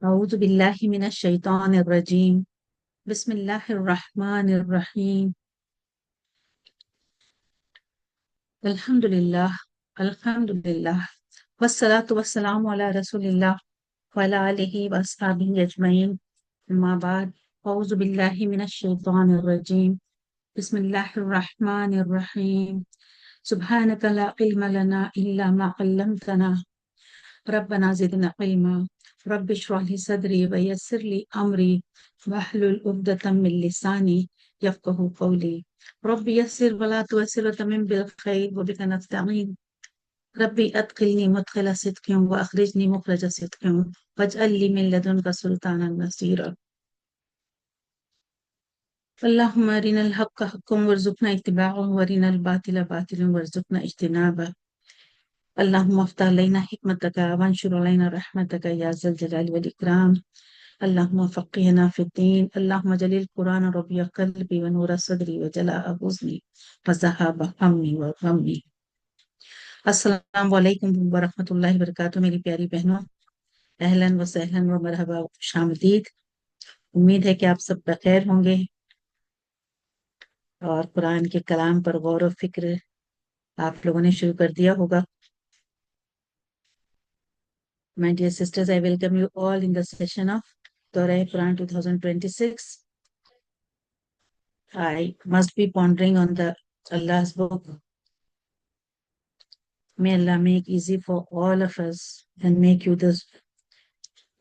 أعوذ بالله من الشيطان الرجيم. بسم الله الرحمن الرحيم. الحمد لله. الحمد لله. والصلاة والسلام على رسول الله وعلى آله وأصحابه أجمعين. أما بعد. أعوذ بالله من الشيطان الرجيم. بسم الله الرحمن الرحيم. سبحانك لا علم لنا إلا ما علمتنا. ربنا زدنا علما. رب اشرح لي صدري ويسر لي أمري واحلل عقدة من لساني يفقه قولي. رب يسر ولا تعسر وتمم بالخير وبك نستعين. ربي أدخلني مدخل صدق وأخرجني مخرج صدق واجعل لي من لدنك سلطانا نصيرا. اللهم أرنا الحق حقا وارزقنا اتباعه وأرنا الباطل باطلا وارزقنا اجتنابه. اللهم افتح علينا حكمتك وانشر علينا رحمتك يا ذا الجلال والإكرام. اللهم فقهنا في الدين. اللهم جل القرآن ربيع قلبي ونور صدري وجلاء حزني وذهاب همي وغمي. السلام علیکم ورحمۃ اللہ وبرکاتہ میری پیاری بہنوں. اہلاً و سہلاً و مرحبا خوش آمدید. امید ہے کہ آپ سب بخیر ہوں گے اور قرآن کے کلام پر غور و فکر آپ لوگوں نے شروع کر دیا ہوگا. My dear sisters, I welcome you all in the session of Torah Quran 2026. I must be pondering on the Allah's book. May Allah make easy for all of us and make you the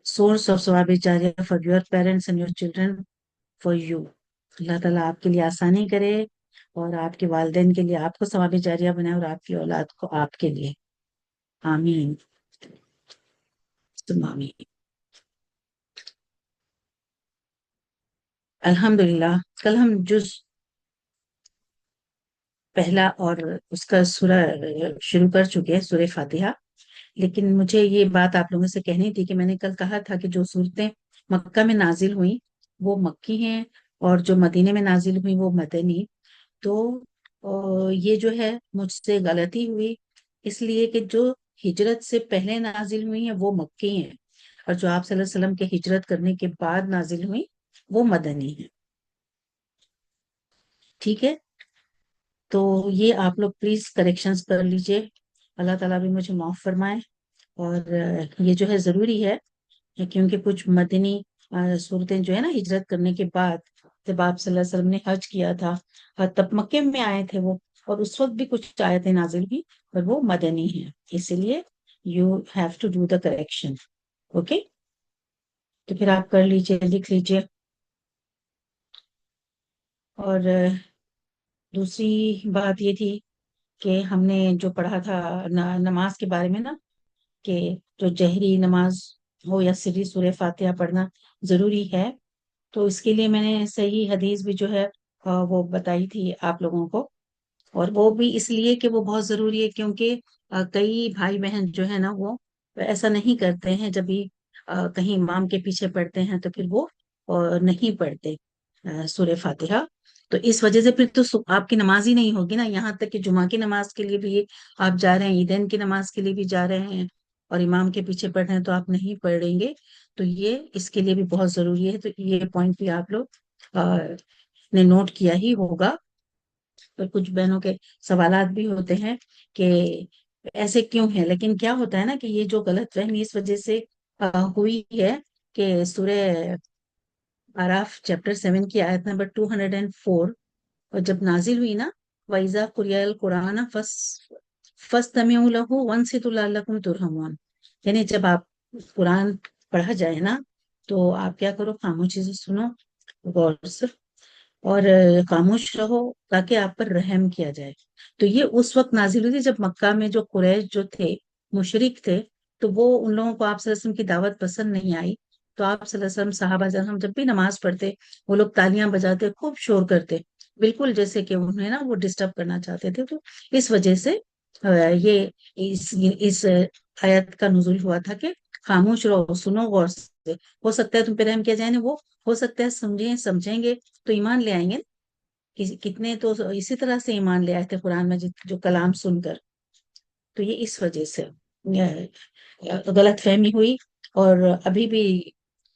source of Sawab Jariya for your parents and your children, for you. اللہ تعالیٰ آپ کے لیے آسانی کرے اور آپ کے والدین کے لیے آپ کو ثواب جاریہ بنائے اور آپ کی اولاد کو آپ کے لیے. آمین ثم آمین. الحمدللہ کل ہم جز پہلا اور اس کا سورہ شروع کر چکے ہیں، سورہ فاتحہ. لیکن مجھے یہ بات آپ لوگوں سے کہنی تھی کہ میں نے کل کہا تھا کہ جو صورتیں مکہ میں نازل ہوئیں وہ مکی ہیں اور جو مدینے میں نازل ہوئیں وہ مدنی. تو یہ جو ہے مجھ سے غلطی ہوئی، اس لیے کہ جو ہجرت سے پہلے نازل ہوئی ہیں وہ مکی ہیں اور جو آپ صلی اللہ علیہ وسلم کے ہجرت کرنے کے بعد نازل ہوئی وہ مدنی ہیں. ٹھیک ہے، تو یہ آپ لوگ پلیز کریکشنز کر لیجئے. اللہ تعالیٰ بھی مجھے معاف فرمائے. اور یہ جو ہے ضروری ہے کیونکہ کچھ مدنی صورتیں جو ہے نا ہجرت کرنے کے بعد جب آپ صلی اللہ علیہ وسلم نے حج کیا تھا تب مکے میں آئے تھے وہ، اور اس وقت بھی کچھ آیتیں نازل ہوئی اور وہ مدنی ہیں. اسی لیے you have to do the correction. Okay, تو پھر آپ کر لیجئے، لکھ لیجئے. اور دوسری بات یہ تھی کہ ہم نے جو پڑھا تھا نماز کے بارے میں نا، کہ جو جہری نماز ہو یا سری سورہ فاتحہ پڑھنا ضروری ہے. تو اس کے لیے میں نے صحیح حدیث بھی جو ہے وہ بتائی تھی آپ لوگوں کو. اور وہ بھی اس لیے کہ وہ بہت ضروری ہے کیونکہ کئی بھائی بہن جو ہے نا وہ ایسا نہیں کرتے ہیں. جب بھی کہیں امام کے پیچھے پڑھتے ہیں تو پھر وہ نہیں پڑھتے سورہ فاتحہ. تو اس وجہ سے پھر تو آپ کی نماز ہی نہیں ہوگی نا. یہاں تک کہ جمعہ کی نماز کے لیے بھی آپ جا رہے ہیں، عیدین کی نماز کے لیے بھی جا رہے ہیں اور امام کے پیچھے پڑھ رہے ہیں تو آپ نہیں پڑھیں گے. تو یہ اس کے لیے بھی بہت ضروری ہے. تو یہ پوائنٹ بھی آپ لوگ نے نوٹ کیا ہی ہوگا. اور کچھ بہنوں کے سوالات بھی ہوتے ہیں کہ ایسے کیوں ہے، لیکن کیا ہوتا ہے نا کہ یہ جو غلط فہمی اس وجہ سے ہوئی ہے کہ سورہ آراف چیپٹر 7 کی آیت نمبر 204 اور جب نازل ہوئی نا، وَإِذَا قُرِئَ الْقُرْآنَ فَاسْتَمِعُوا لَهُ وَأَنصِتُوا لَعَلَّكُمْ تُرْحَمُونَ. یعنی جب آپ قرآن پڑھا جائے نا تو آپ کیا کرو، خاموشی سے سنو، غور سے، اور خاموش رہو تاکہ آپ پر رحم کیا جائے. تو یہ اس وقت نازل ہوئی تھی جب مکہ میں جو قریش جو تھے، مشرک تھے، تو وہ ان لوگوں کو آپ صلی اللہ علیہ وسلم کی دعوت پسند نہیں آئی. تو آپ صلی اللہ علیہ وسلم صحابہ ہم جب بھی نماز پڑھتے وہ لوگ تالیاں بجاتے، خوب شور کرتے، بالکل جیسے کہ انہیں نا وہ ڈسٹرب کرنا چاہتے تھے. تو اس وجہ سے یہ اس آیت کا نزول ہوا تھا کہ خاموش رہو، سنو غور سے. ہو سکتا ہے تم پہ رحم کیا جائے نا، وہ ہو سکتا ہے سمجھیں گے تو ایمان لے آئیں گے. کتنے تو اسی طرح سے ایمان لے آئے تھے قرآن مجید جو کلام سن کر. تو یہ اس وجہ سے غلط فہمی ہوئی. اور ابھی بھی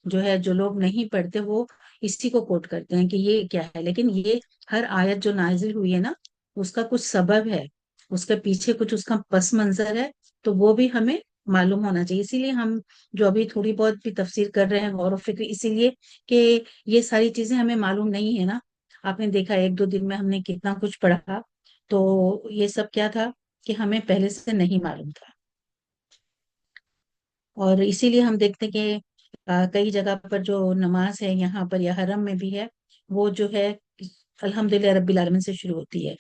جو ہے جو لوگ نہیں پڑھتے وہ اسی کو کوٹ کرتے ہیں کہ یہ کیا ہے، لیکن یہ ہر آیت جو نازل ہوئی ہے نا اس کا کچھ سبب ہے، اس کے پیچھے کچھ اس کا پس منظر ہے، تو وہ بھی ہمیں معلوم ہونا چاہیے. اسی لیے ہم جو ابھی تھوڑی بہت بھی تفسیر کر رہے ہیں غور و فکر، اسی لیے کہ یہ ساری چیزیں ہمیں معلوم نہیں ہے نا. آپ نے دیکھا 1 2 دن میں ہم نے کتنا کچھ پڑھا، تو یہ سب کیا تھا کہ ہمیں پہلے سے نہیں معلوم تھا. اور اسی لیے ہم دیکھتے کہ کئی جگہ پر جو نماز ہے یہاں پر یا حرم میں بھی ہے، وہ جو ہے الحمدللہ رب العالمین سے شروع ہوتی ہے.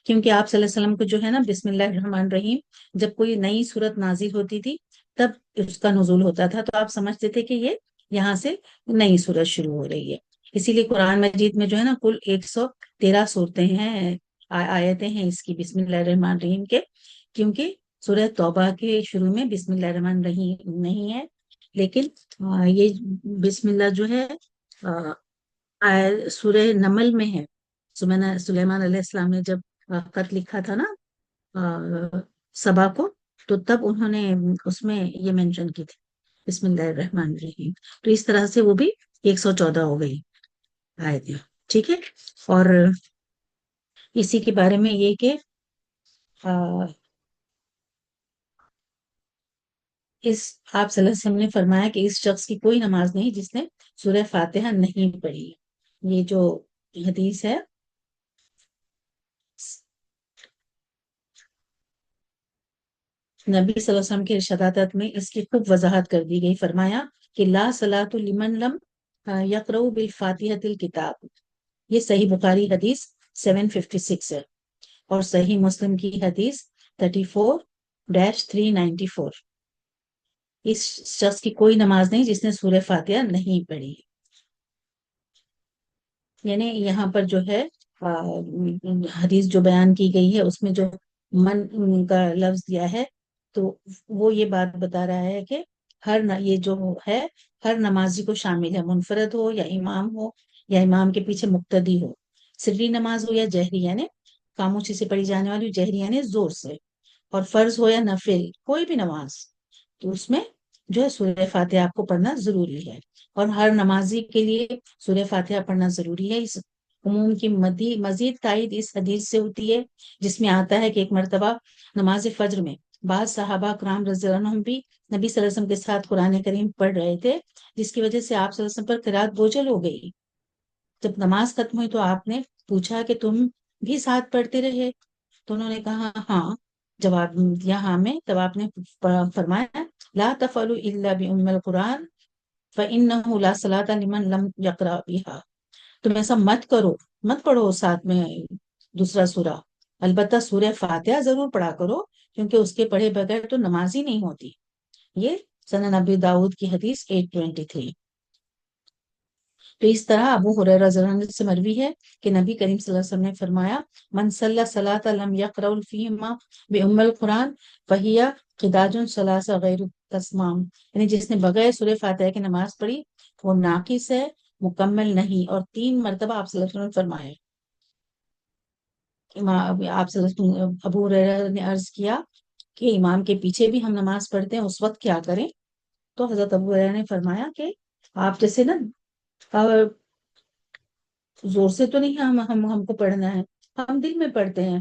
کیونکہ آپ صلی اللہ علیہ وسلم کو جو ہے نا بسم اللہ الرحمن الرحیم جب کوئی نئی صورت نازل ہوتی تھی تب اس کا نزول ہوتا تھا، تو آپ سمجھتے تھے کہ یہ یہاں سے نئی صورت شروع ہو رہی ہے. اسی لیے قرآن مجید میں جو ہے نا کل 113 صورتیں ہیں، آیتیں ہیں اس کی بسم اللہ الرحمن الرحیم کے. کیونکہ سورہ توبہ کے شروع میں بسم اللہ الرحمن الرحیم نہیں ہے، لیکن یہ بسم اللہ جو ہے سورہ نمل میں ہے. سلیمان علیہ السلام نے جب خط لکھا تھا نا سبا کو، تو تب انہوں نے اس میں یہ مینشن کی تھی بسم اللہ الرحمن الرحیم. تو اس طرح سے وہ بھی 114 ہو گئی آیتیں. ٹھیک ہے. اور اسی کے بارے میں یہ کہ اس آپ صلی اللہ علیہ وسلم نے فرمایا کہ اس شخص کی کوئی نماز نہیں جس نے سورہ فاتحہ نہیں پڑھی. یہ جو حدیث ہے نبی صلی اللہ علیہ وسلم کے ارشادات میں اس کی خوب وضاحت کر دی گئی. فرمایا کہ لا صلاۃ لمن لم یقرأ بالفاتحۃ الکتاب. یہ صحیح بخاری حدیث 756 ہے، اور صحیح مسلم کی حدیث 34-394. اس شخص کی کوئی نماز نہیں جس نے سورہ فاتحہ نہیں پڑھی. یعنی یہاں پر جو ہے حدیث جو بیان کی گئی ہے اس میں جو من کا لفظ دیا ہے، تو وہ یہ بات بتا رہا ہے کہ یہ جو ہے ہر نمازی کو شامل ہے، منفرد ہو یا امام ہو یا امام کے پیچھے مقتدی ہو، سری نماز ہو یا جہری یعنی خاموشی سے پڑھی جانے والی، جہری یعنی زور سے، اور فرض ہو یا نفل کوئی بھی نماز، تو اس میں جو ہے سورہ فاتحہ آپ کو پڑھنا ضروری ہے. اور ہر نمازی کے لیے سورہ فاتحہ پڑھنا ضروری ہے. اس عموم کی مزید تائید اس حدیث سے ہوتی ہے جس میں آتا ہے کہ ایک مرتبہ نماز فجر میں بعض صحابہ کرام رضی اللہ عنہم بھی نبی صلی اللہ علیہ وسلم کے ساتھ قرآن کریم پڑھ رہے تھے، جس کی وجہ سے آپ صلی اللہ علیہ وسلم پر قرات بوجھل ہو گئی. جب نماز ختم ہوئی تو آپ نے پوچھا کہ تم بھی ساتھ پڑھتے رہے؟ تو انہوں نے کہا ہاں. جواب دیا ہاں میں. تب آپ نے فرمایا لا تفعلوا الا بام القرآن فانه لا صلاة لمن لم يقرأ بها. تم ایسا مت کرو، مت پڑھو ساتھ میں دوسرا سورہ، البتہ سورہ فاتحہ ضرور پڑھا کرو، کیونکہ اس کے پڑھے بغیر تو نماز ہی نہیں ہوتی. یہ سنن ابی داؤد کی حدیث 823. تو اس طرح ابو ہریرہ رضی اللہ عنہ سے مروی ہے کہ نبی کریم صلی اللہ علیہ وسلم نے فرمایا من صلی صلاۃ لم یقرأ فیہما بام القرآن فہی خداج ثلاث غیر تسمام. یعنی جس نے بغیر سورہ فاتحہ کی نماز پڑھی وہ ناقص ہے، مکمل نہیں. اور 3 مرتبہ آپ صلی اللہ علیہ وسلم نے فرمایا. آپ صلی اللہ علیہ وسلم ابو ہریرہ نے عرض کیا کہ امام کے پیچھے بھی ہم نماز پڑھتے ہیں، اس وقت کیا کریں؟ تو حضرت ابو ہریرہ نے فرمایا کہ آپ جیسے نا زور سے تو نہیں ہم کو پڑھنا ہے، ہم دل میں پڑھتے ہیں.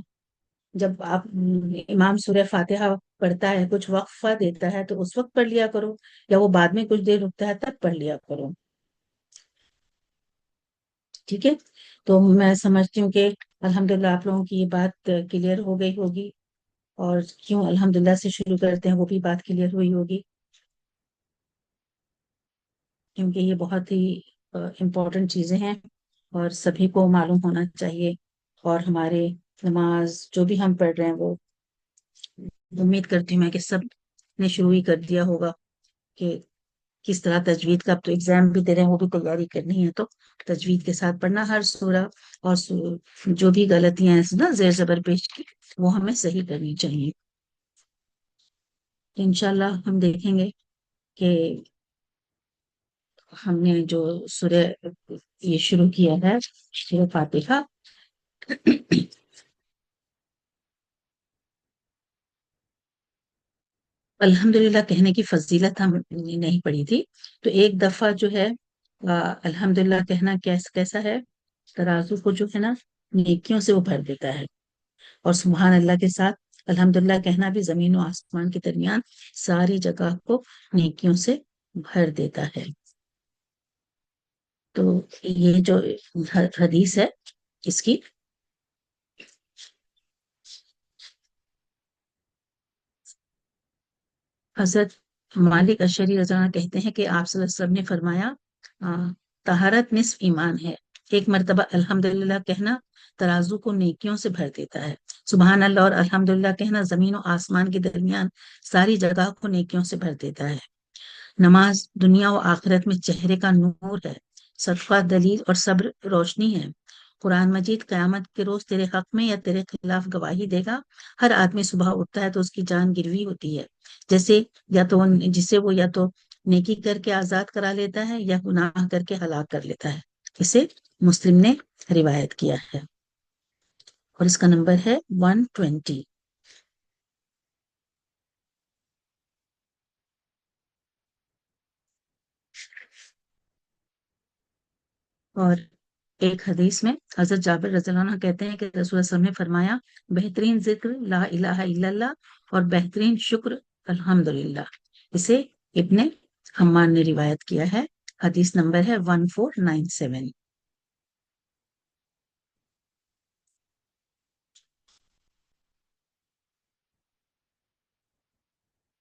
جب آپ امام سورہ فاتحہ پڑھتا ہے کچھ وقفہ دیتا ہے تو اس وقت پڑھ لیا کرو، یا وہ بعد میں کچھ دیر رکتا ہے تب پڑھ لیا کرو. ٹھیک ہے. تو میں سمجھتی ہوں کہ الحمدللہ آپ لوگوں کی یہ بات کلیئر ہو گئی ہوگی، اور کیوں الحمدللہ سے شروع کرتے ہیں وہ بھی بات کلیئر ہوئی ہوگی، کیونکہ یہ بہت ہی امپورٹنٹ چیزیں ہیں اور سبھی کو معلوم ہونا چاہیے. اور ہمارے نماز جو بھی ہم پڑھ رہے ہیں وہ امید کرتی ہوں میں کہ سب نے شروع ہی کر دیا ہوگا کہ کس طرح تجوید کا. اب تو ایگزام بھی دے رہے ہیں، وہ بھی تیاری کرنی ہے، تو تجوید کے ساتھ پڑھنا ہر سورہ، اور جو بھی غلطیاں ہیں نا زیر زبر پیش کی وہ ہمیں صحیح کرنی چاہیے. انشاءاللہ ہم دیکھیں گے کہ ہم نے جو سورہ یہ شروع کیا ہے سورہ فاتحہ، الحمدللہ کہنے کی فضیلت ہم نے نہیں پڑھی تھی، تو ایک دفعہ جو ہے الحمدللہ کہنا کیسا ہے، ترازو کو جو ہے نا نیکیوں سے وہ بھر دیتا ہے، اور سبحان اللہ کے ساتھ الحمدللہ کہنا بھی زمین و آسمان کے درمیان ساری جگہ کو نیکیوں سے بھر دیتا ہے۔ تو یہ جو حدیث ہے اس کی حضرت مالک اشعری رضی اللہ عنہ کہتے ہیں کہ آپ صلی اللہ علیہ وسلم نے فرمایا طہارت نصف ایمان ہے، ایک مرتبہ الحمدللہ کہنا ترازو کو نیکیوں سے بھر دیتا ہے، سبحان اللہ اور الحمدللہ کہنا زمین و آسمان کے درمیان ساری جگہ کو نیکیوں سے بھر دیتا ہے۔ نماز دنیا و آخرت میں چہرے کا نور ہے، صدقہ دلیل اور صبر روشنی ہے۔ قرآن مجید قیامت کے روز تیرے حق میں یا تیرے خلاف گواہی دے گا۔ ہر آدمی صبح اٹھتا ہے تو اس کی جان گروی ہوتی ہے، جیسے جسے وہ یا تو نیکی کر کے آزاد کرا لیتا ہے یا گناہ کر کے ہلاک کر لیتا ہے۔ اسے مسلم نے روایت کیا ہے اور اس کا نمبر ہے 120۔ اور ایک حدیث میں حضرت جابر رضی اللہ عنہ کہتے ہیں کہ رسول اللہ صلی اللہ علیہ وسلم نے فرمایا بہترین ذکر لا الہ الا اللہ اور بہترین شکر الحمدللہ۔ اسے ابن حمان نے روایت کیا ہے، حدیث نمبر ہے 1497۔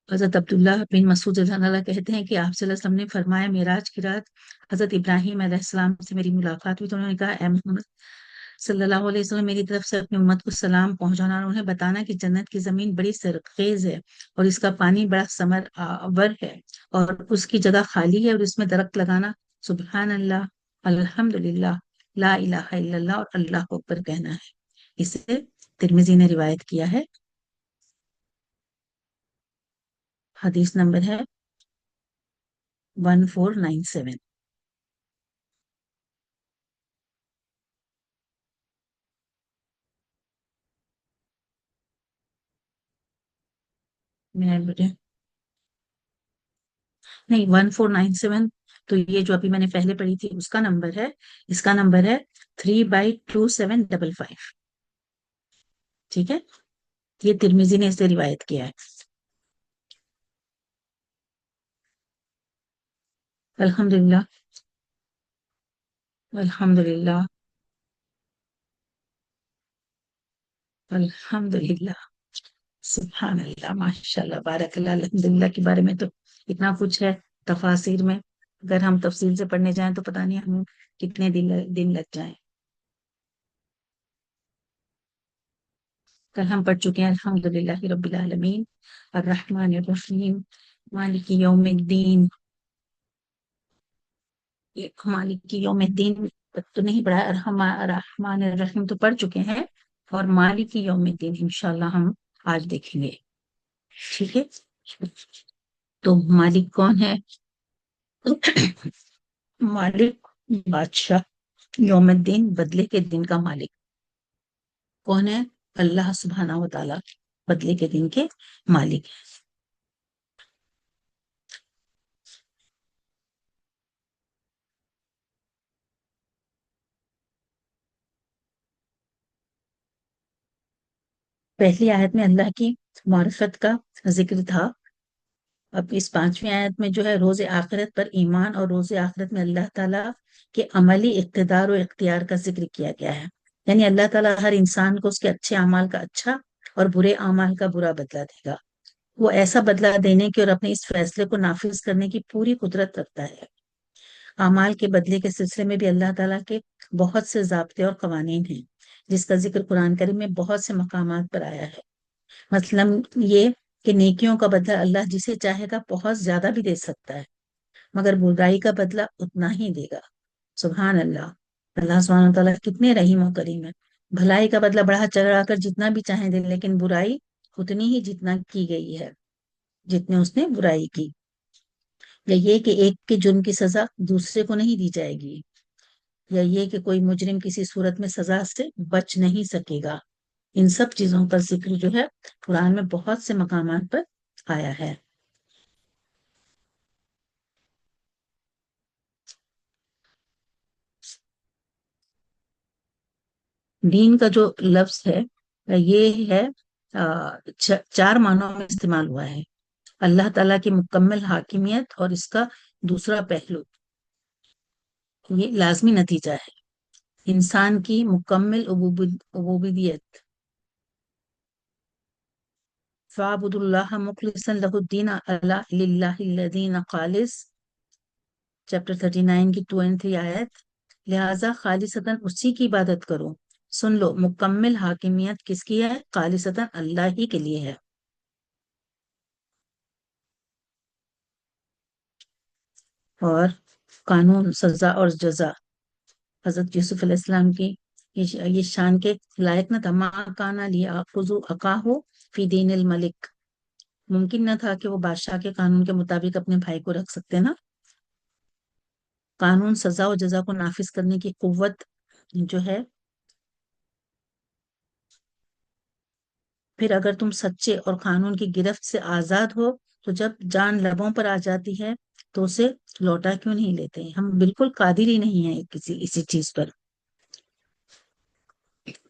حضرت عبداللہ بن مسعود رضی اللہ عنہ کہتے ہیں کہ آپ صلی اللہ علیہ وسلم نے فرمایا معراج کی رات حضرت ابراہیم علیہ السلام سے میری ملاقات ہوئی تو انہوں نے کہا اے محمد صلی اللہ علیہ وسلم میری طرف سے اپنی امت کو سلام پہنچانا اور انہیں بتانا کہ جنت کی زمین بڑی سرخیز ہے اور اس کا پانی بڑا ثمر آور ہے اور اس کی جگہ خالی ہے اور اس میں درخت لگانا سبحان اللہ الحمدللہ لا الہ الا اللہ اور اللہ اکبر کہنا ہے۔ اسے ترمذی نے روایت کیا ہے، حدیث نمبر ہے 1497۔ نہیں 1497 تو یہ جو ابھی میں نے پہلے پڑھی تھی اس کا نمبر ہے، اس کا نمبر ہے 3/2755۔ ٹھیک ہے، یہ ترمیزی نے اسے روایت کیا ہے۔ الحمدللہ الحمدللہ الحمدللہ سبحان اللہ ماشاء اللہ بارک اللہ۔ الحمدللہ کے بارے میں تو اتنا کچھ ہے تفاسیر میں، اگر ہم تفصیل سے پڑھنے جائیں تو پتہ نہیں ہمیں کتنے دن لگ جائیں۔ کل ہم پڑھ چکے ہیں الحمدللہ رب العالمین الرحمن الرحیم مالک یوم الدین، مالک یوم الدین تو نہیں پڑھا، الرحمن الرحیم تو پڑھ چکے ہیں، اور مالک یوم الدین انشاءاللہ ہم آج دیکھیں گے۔ ٹھیک ہے، تو مالک کون ہے؟ مالک بادشاہ، یوم الدین بدلے کے دن کا مالک کون ہے؟ اللہ سبحانہ و تعالی بدلے کے دن کے مالک ہے۔ پہلی آیت میں اللہ کی معرفت کا ذکر تھا، اب اس 5ویں آیت میں جو ہے روز آخرت پر ایمان اور روز آخرت میں اللہ تعالیٰ کے عملی اقتدار و اختیار کا ذکر کیا گیا ہے، یعنی اللہ تعالیٰ ہر انسان کو اس کے اچھے اعمال کا اچھا اور برے اعمال کا برا بدلہ دے گا، وہ ایسا بدلہ دینے کی اور اپنے اس فیصلے کو نافذ کرنے کی پوری قدرت رکھتا ہے۔ اعمال کے بدلے کے سلسلے میں بھی اللہ تعالیٰ کے بہت سے ضابطے اور قوانین ہیں جس کا ذکر قرآن کریم میں بہت سے مقامات پر آیا ہے، مثلاً یہ کہ نیکیوں کا بدلہ اللہ جسے چاہے گا بہت زیادہ بھی دے سکتا ہے، مگر برائی کا بدلہ اتنا ہی دے گا۔ سبحان اللہ، اللہ سبحانہ تعالیٰ کتنے رحیم و کریم ہے، بھلائی کا بدلہ بڑھا چڑھا کر جتنا بھی چاہیں دے، لیکن برائی اتنی ہی جتنا کی گئی ہے، جتنے اس نے برائی کی، یا یہ کہ ایک کے جرم کی سزا دوسرے کو نہیں دی جائے گی، یا یہ کہ کوئی مجرم کسی صورت میں سزا سے بچ نہیں سکے گا، ان سب چیزوں کا ذکر جو ہے قرآن میں بہت سے مقامات پر آیا ہے۔ دین کا جو لفظ ہے یہ ہے چار معنوں میں استعمال ہوا ہے: اللہ تعالیٰ کی مکمل حاکمیت، اور اس کا دوسرا پہلو یہ لازمی نتیجہ ہے انسان کی مکمل عبودیت. فَاعْبُدُوا اللَّهَ مُخْلِصًا لَهُ الدِّينَ أَلَا لِلَّهِ الَّذِينَ خالص، چیپٹر 39 کی 2 اور 3 آیت. لہٰذا خالصتاً اسی کی عبادت کرو. سن لو، مکمل حاکمیت کس کی ہے؟ خالصتاً اللہ ہی کے لیے ہے. اور قانون، سزا اور جزا حضرت یوسف علیہ السلام کی یہ شان کے لائق نہ تھا. ما کانا لیاخذوا اخاہ فی دین الملک، ممکن نہ تھا کہ وہ بادشاہ کے قانون کے مطابق اپنے بھائی کو رکھ سکتے نا. قانون، سزا اور جزا کو نافذ کرنے کی قوت جو ہے، پھر اگر تم سچے اور قانون کی گرفت سے آزاد ہو تو جب جان لبوں پر آ جاتی ہے تو اسے لوٹا کیوں نہیں لیتے؟ ہم بالکل قادر ہی نہیں ہیں اسی چیز پر.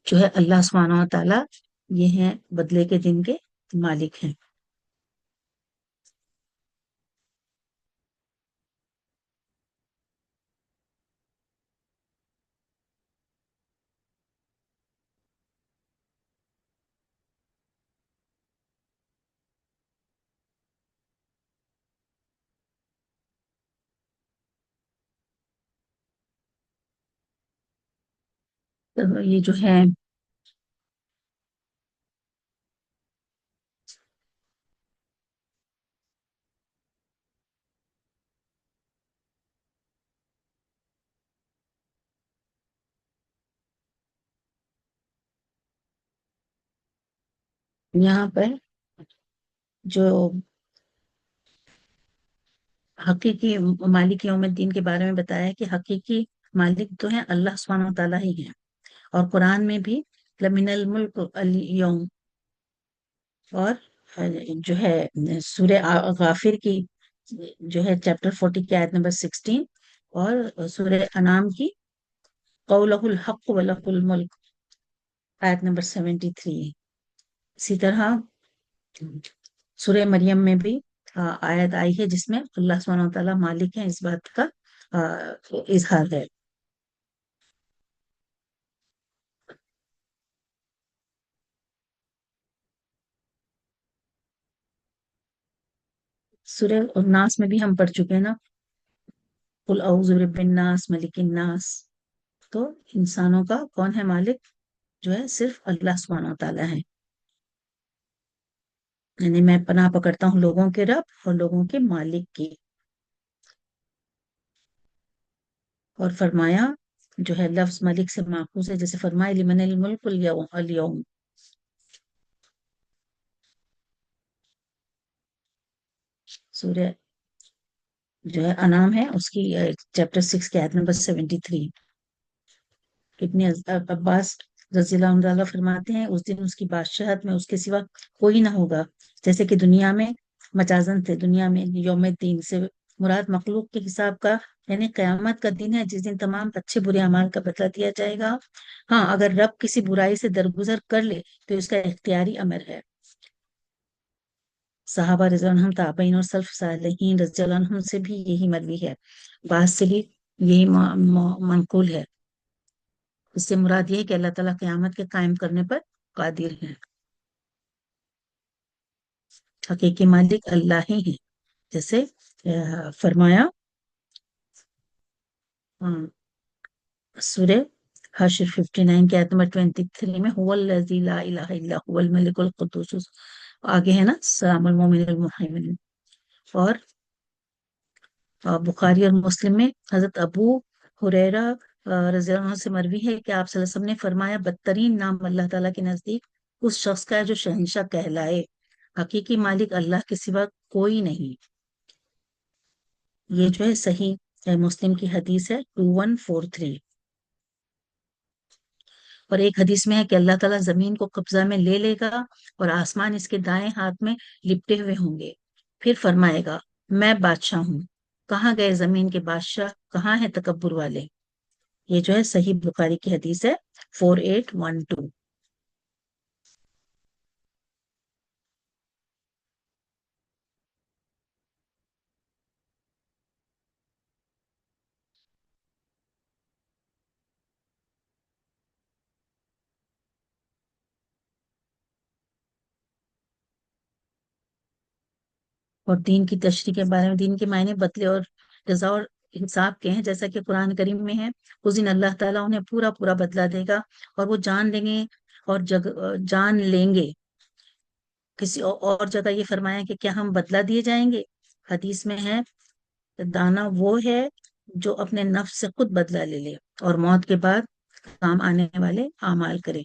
جو ہے اللہ سبحانہ و تعالیٰ یہ ہیں بدلے کے دن کے مالک ہیں. تو یہ جو ہے یہاں پر جو حقیقی مالک یوم الدین کے بارے میں بتایا ہے کہ حقیقی مالک تو ہیں اللہ سبحانہ و تعالیٰ ہی ہیں. اور قرآن میں بھی لمن الملک اليوم، اور جو ہے سورہ غافر کی جو ہے چیپٹر 40 کی آیت نمبر 16، اور سورہ انعام کی قولہ الحق ولہ الملک آیت نمبر 73. اسی طرح سورہ مریم میں بھی آیت آئی ہے جس میں اللہ سبحانہ وتعالیٰ مالک ہیں، اس بات کا اظہار ہے. سورہ الناس میں بھی ہم پڑھ چکے ہیں نا، قل اعوذ برب الناس ملک الناس. تو انسانوں کا کون ہے مالک؟ جو ہے صرف اللہ سبحانہ وتعالیٰ ہے. یعنی میں پناہ پکڑتا ہوں لوگوں کے رب اور لوگوں کے مالک کی. اور فرمایا جو ہے لفظ ملک سے ماخوذ ہے، جیسے فرمایا لمن الملک اليوم. سورہ جو ہے انعام ہے اس کی چیپٹر 6 کی آیت نمبر 73. ابن عباس رضی اللہ عنہ فرماتے ہیں اس دن اس کی بادشاہت میں اس کے سوا کوئی نہ ہوگا، جیسے کہ دنیا میں مجازن تھے. دنیا میں یوم الدین سے مراد مخلوق کے حساب کا یعنی قیامت کا دن ہے، جس دن تمام اچھے برے اعمال کا بدلہ دیا جائے گا. ہاں، اگر رب کسی برائی سے درگزر کر لے تو اس کا اختیاری امر ہے. صحابہ رضی اللہ عنہم، تابعین اور سلف صالحین رضی اللہ عنہم سے بھی یہی مروی ہے. بعض سے بھی یہی منقول ہے. اس سے مراد یہ ہے کہ اللہ تعالیٰ قیامت کے قائم کرنے پر قادر ہیں. حقیقی مالک اللہ ہی ہیں. جیسے فرمایا سورہ حشر 59 کی آیت نمبر 23 میں هو الذی لا الہ الا هو الملک القدوس. آگے ہے نا سلام المومن المحیمن. اور بخاری اور مسلم میں حضرت ابو ہریرہ رضی اللہ عنہ سے مروی ہے کہ آپ صلی اللہ علیہ وسلم نے فرمایا بدترین نام اللہ تعالیٰ کے نزدیک اس شخص کا ہے جو شہنشاہ کہلائے. حقیقی مالک اللہ کے سوا کوئی نہیں. یہ جو ہے صحیح مسلم کی حدیث ہے 2143. اور ایک حدیث میں ہے کہ اللہ تعالیٰ زمین کو قبضہ میں لے لے گا اور آسمان اس کے دائیں ہاتھ میں لپٹے ہوئے ہوں گے. پھر فرمائے گا میں بادشاہ ہوں، کہاں گئے زمین کے بادشاہ، کہاں ہیں تکبر والے؟ یہ جو ہے صحیح بخاری کی حدیث ہے 4812. اور دین کی تشریح کے بارے میں، دین کے معنی بدلے اور جزا اور حساب کے ہیں، جیسا کہ قرآن کریم میں ہے، اس دن اللہ تعالیٰ انہیں پورا پورا بدلہ دے گا، اور وہ جان لیں گے اور جان لیں گے۔ کسی اور جگہ یہ فرمایا کہ کیا ہم بدلہ دیے جائیں گے؟ حدیث میں ہے، دانا وہ ہے جو اپنے نفس سے خود بدلہ لے لے اور موت کے بعد کام آنے والے اعمال کرے۔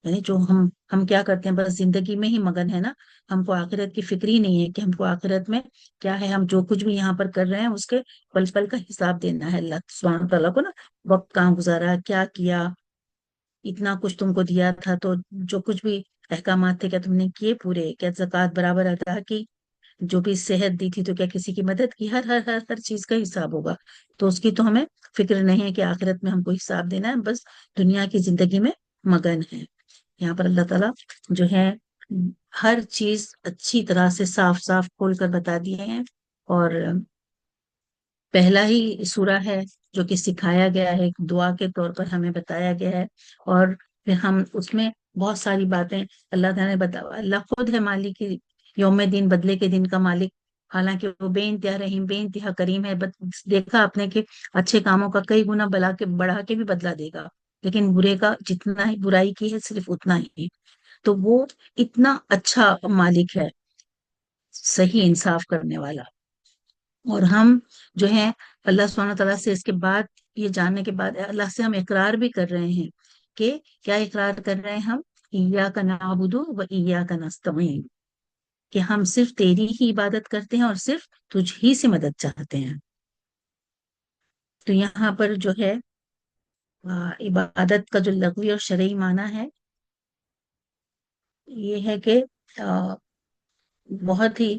یعنی جو ہم کیا کرتے ہیں، بس زندگی میں ہی مگن ہے نا، ہم کو آخرت کی فکر ہی نہیں ہے کہ ہم کو آخرت میں کیا ہے، ہم جو کچھ بھی یہاں پر کر رہے ہیں اس کے پل پل کا حساب دینا ہے اللہ سبحانہ تعالیٰ کو نا۔ وقت کہاں گزارا، کیا کیا، اتنا کچھ تم کو دیا تھا تو جو کچھ بھی احکامات تھے کیا تم نے کیے پورے، کیا زکوٰۃ برابر ادا کی، جو بھی صحت دی تھی تو کیا کسی کی مدد کی، ہر ہر ہر ہر چیز کا حساب ہوگا۔ تو اس کی تو ہمیں فکر نہیں ہے کہ آخرت میں ہم کو حساب دینا ہے، بس دنیا کی زندگی میں مگن ہے۔ یہاں پر اللہ تعالیٰ جو ہے ہر چیز اچھی طرح سے صاف صاف کھول کر بتا دیے ہیں، اور پہلا ہی سورہ ہے جو کہ سکھایا گیا ہے، ایک دعا کے طور پر ہمیں بتایا گیا ہے، اور پھر ہم اس میں بہت ساری باتیں اللہ تعالیٰ نے اللہ خود ہے مالک یوم دین، بدلے کے دن کا مالک، حالانکہ وہ بے انتہا رحیم، بے انتہا کریم ہے۔ دیکھا آپ نے کہ اچھے کاموں کا کئی گنا بڑھا کے بھی بدلہ دے گا، لیکن برے کا جتنا ہی برائی کی ہے صرف اتنا ہی۔ تو وہ اتنا اچھا مالک ہے، صحیح انصاف کرنے والا۔ اور ہم جو ہیں اللہ سبحانہ تعالیٰ سے اس کے بعد، یہ جاننے کے بعد اللہ سے ہم اقرار بھی کر رہے ہیں کہ کیا اقرار کر رہے ہیں ہم؟ ایاک نعبد و ایاک نستعین، کہ ہم صرف تیری ہی عبادت کرتے ہیں اور صرف تجھ ہی سے مدد چاہتے ہیں۔ تو یہاں پر جو ہے عبادت کا جو لغوی اور شرعی معنی ہے یہ ہے کہ بہت ہی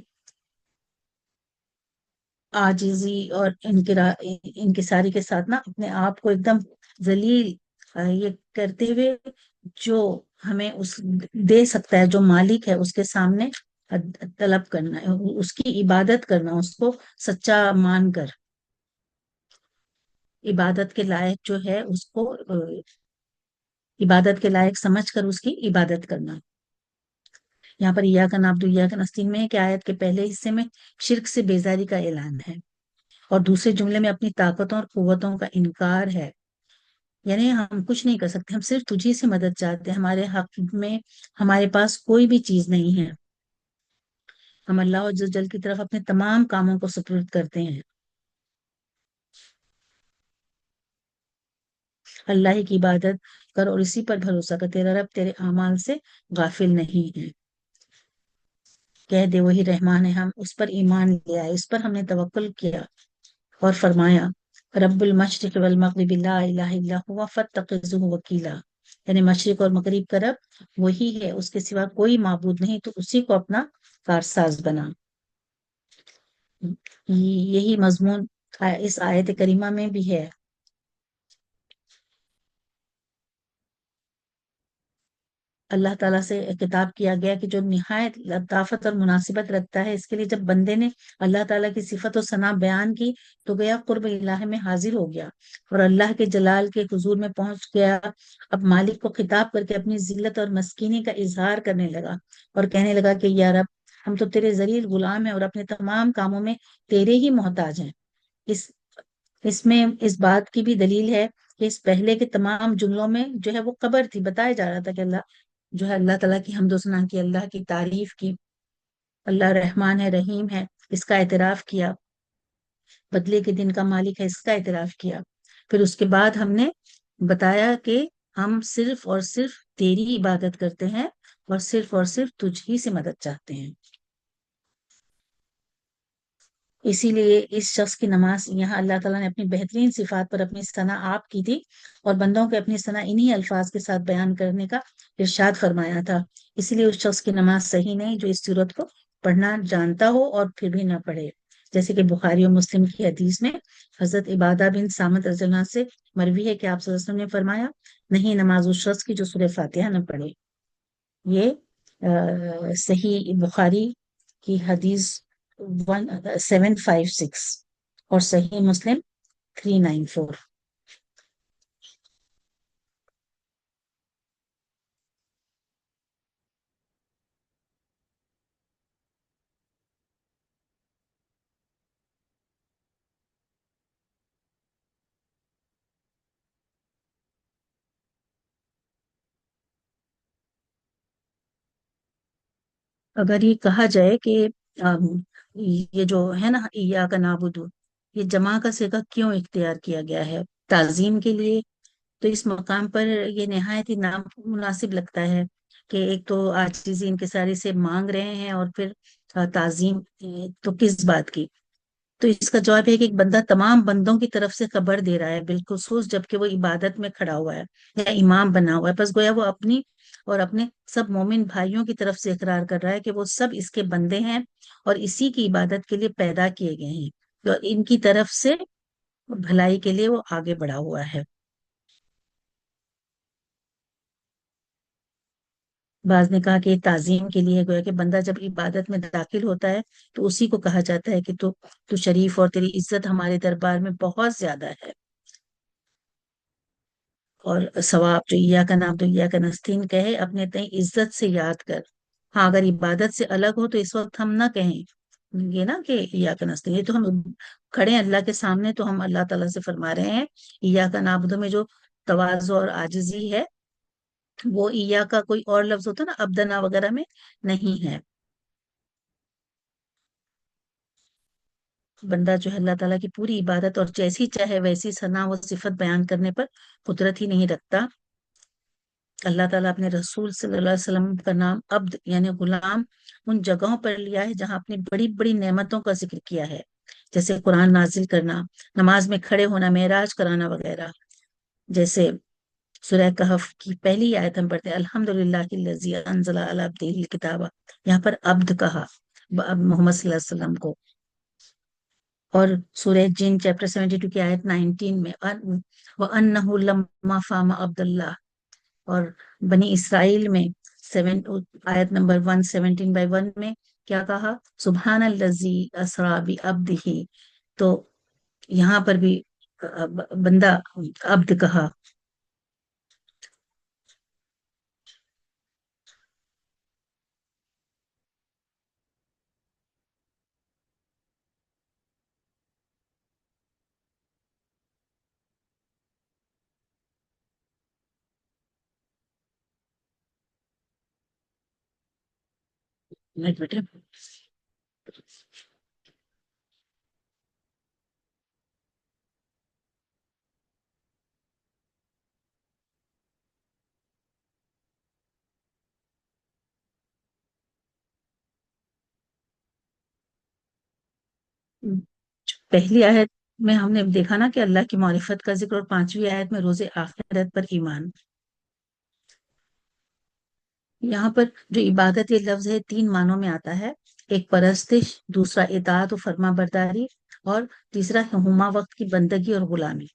عاجزی اور انکساری کے ساتھ نا اپنے آپ کو ایک دم ذلیل یہ کرتے ہوئے، جو ہمیں دے سکتا ہے، جو مالک ہے اس کے سامنے طلب کرنا ہے، اس کی عبادت کرنا، اس کو سچا مان کر عبادت کے لائق جو ہے اس کو عبادت کے لائق سمجھ کر اس کی عبادت کرنا۔ یہاں پر ایاک نعبد و ایاک نستعین میں ہے کہ آیت کے پہلے حصے میں شرک سے بیزاری کا اعلان ہے، اور دوسرے جملے میں اپنی طاقتوں اور قوتوں کا انکار ہے۔ یعنی ہم کچھ نہیں کر سکتے، ہم صرف تجھی سے مدد چاہتے ہیں، ہمارے حق میں ہمارے پاس کوئی بھی چیز نہیں ہے۔ ہم اللہ عز و جل کی طرف اپنے تمام کاموں کو سپرد کرتے ہیں۔ اللہ ہی کی عبادت کر اور اسی پر بھروسہ کر، تیرا رب تیرے اعمال سے غافل نہیں ہے۔ کہہ دے وہی رحمان ہے، ہم اس پر ایمان لے آئے، اس پر ہم نے توکل کیا، اور فرمایا رب المشرق والمغرب لا الہ الا ہوا فاتخذہ وکیلا، یعنی مشرق اور مغرب کا رب وہی ہے، اس کے سوا کوئی معبود نہیں، تو اسی کو اپنا کارساز بنا۔ یہی مضمون اس آیت کریمہ میں بھی ہے۔ اللہ تعالیٰ سے خطاب کیا گیا کہ جو نہایت لطافت اور مناسبت رکھتا ہے، اس کے لیے جب بندے نے اللہ تعالیٰ کی صفت و ثنا بیان کی تو گیا قرب الہ میں حاضر ہو گیا، اور اللہ کے جلال کے حضور میں پہنچ گیا۔ اب مالک کو خطاب کر کے اپنی ذلت اور مسکینی کا اظہار کرنے لگا، اور کہنے لگا کہ یا رب، ہم تو تیرے ذلیل غلام ہیں اور اپنے تمام کاموں میں تیرے ہی محتاج ہیں۔ اس اس میں اس بات کی بھی دلیل ہے کہ اس پہلے کے تمام جملوں میں جو ہے وہ خبر تھی، بتایا جا رہا تھا کہ اللہ جو ہے اللہ تعالیٰ کی حمد و ثنا کی، اللہ کی تعریف کی، اللہ رحمان ہے، رحیم ہے، اس کا اعتراف کیا، بدلے کے دن کا مالک ہے، اس کا اعتراف کیا۔ پھر اس کے بعد ہم نے بتایا کہ ہم صرف اور صرف تیری عبادت کرتے ہیں اور صرف تجھ ہی سے مدد چاہتے ہیں۔ اسی لیے اس شخص کی نماز، یہاں اللہ تعالیٰ نے اپنی بہترین صفات پر اپنی ثنا آپ کی تھی، اور بندوں کے اپنی ثنا انہی الفاظ کے ساتھ بیان کرنے کا ارشاد فرمایا تھا۔ اسی لیے اس شخص کی نماز صحیح نہیں جو اس صورت کو پڑھنا جانتا ہو اور پھر بھی نہ پڑھے۔ جیسے کہ بخاری اور مسلم کی حدیث میں حضرت عبادہ بن سامت رضی اللہ عنہ سے مروی ہے کہ آپ صلی اللہ علیہ وسلم نے فرمایا، نہیں نماز اس شخص کی جو سورہ فاتحہ نہ پڑھے۔ یہ صحیح بخاری کی حدیث 1756 اور صحیح مسلم 394۔ اگر یہ کہا جائے کہ آم، یہ جو ہے نا ایاک نعبد، یہ جمع کا صیغہ کیوں اختیار کیا گیا ہے؟ تعظیم کے لیے؟ تو اس مقام پر یہ نہایت ہی نامناسب لگتا ہے کہ ایک تو عاجزی انکساری سے مانگ رہے ہیں، اور پھر تعظیم تو کس بات کی؟ تو اس کا جواب ہے کہ ایک بندہ تمام بندوں کی طرف سے خبر دے رہا ہے، بالخصوص جب کہ وہ عبادت میں کھڑا ہوا ہے یا امام بنا ہوا ہے، بس گویا وہ اپنی اور اپنے سب مومن بھائیوں کی طرف سے اقرار کر رہا ہے کہ وہ سب اس کے بندے ہیں اور اسی کی عبادت کے لیے پیدا کیے گئے ہیں، تو ان کی طرف سے بھلائی کے لیے وہ آگے بڑھا ہوا ہے۔ بعض نے کہا کہ یہ تعظیم کے لیے، گویا کہ بندہ جب عبادت میں داخل ہوتا ہے تو اسی کو کہا جاتا ہے کہ تو شریف اور تیری عزت ہمارے دربار میں بہت زیادہ ہے۔ اور ثواب جو یا کا نام تو یا کا نستعین کہے اپنے تئیں عزت سے یاد کر۔ ہاں اگر عبادت سے الگ ہو تو اس وقت ہم نہ کہیں یہ نا کہ یا کا نستعین، یہ تو ہم کھڑے ہیں اللہ کے سامنے تو ہم اللہ تعالیٰ سے فرما رہے ہیں یا کا نعبدو میں جو تواضع اور عاجزی ہے وہ ایا کا کوئی اور لفظ ہوتا ہے نا ابدنا وغیرہ میں نہیں ہے۔ بندہ جو ہے اللہ تعالیٰ کی پوری عبادت اور جیسی چاہے ویسی ثنا و صفت بیان کرنے پر قدرت ہی نہیں رکھتا۔ اللہ تعالیٰ اپنے رسول صلی اللہ علیہ وسلم کا نام عبد یعنی غلام ان جگہوں پر لیا ہے جہاں اپنی بڑی بڑی نعمتوں کا ذکر کیا ہے، جیسے قرآن نازل کرنا، نماز میں کھڑے ہونا، معراج کرانا وغیرہ۔ جیسے سورہ کہف کی پہلی آیت ہم پڑھتے ہیں الحمدللہ الذی انزل علی عبدہ الکتاب، یہاں پر عبد کہا محمد صلی اللہ علیہ وسلم کو۔ اور سورہ جن چیپٹر 72 کی آیت 19 میں وَأَنَّهُ لَمَّا فَامَ عَبْدَ اللَّهِ، اور بنی اسرائیل میں آیت نمبر 117/1 میں کیا کہا؟ سبحان الذی اسرا بعبدہ، تو یہاں پر بھی بندہ عبد کہا۔ ایک بیٹے پہلی آیت میں ہم نے دیکھا نا کہ اللہ کی معرفت کا ذکر، اور پانچویں آیت میں روز آخرت پر ایمان۔ یہاں پر جو عبادت یہ لفظ ہے تین معنوں میں آتا ہے، ایک پرستش، دوسرا اطاعت و فرما برداری، اور تیسرا ہما وقت کی بندگی اور غلامی۔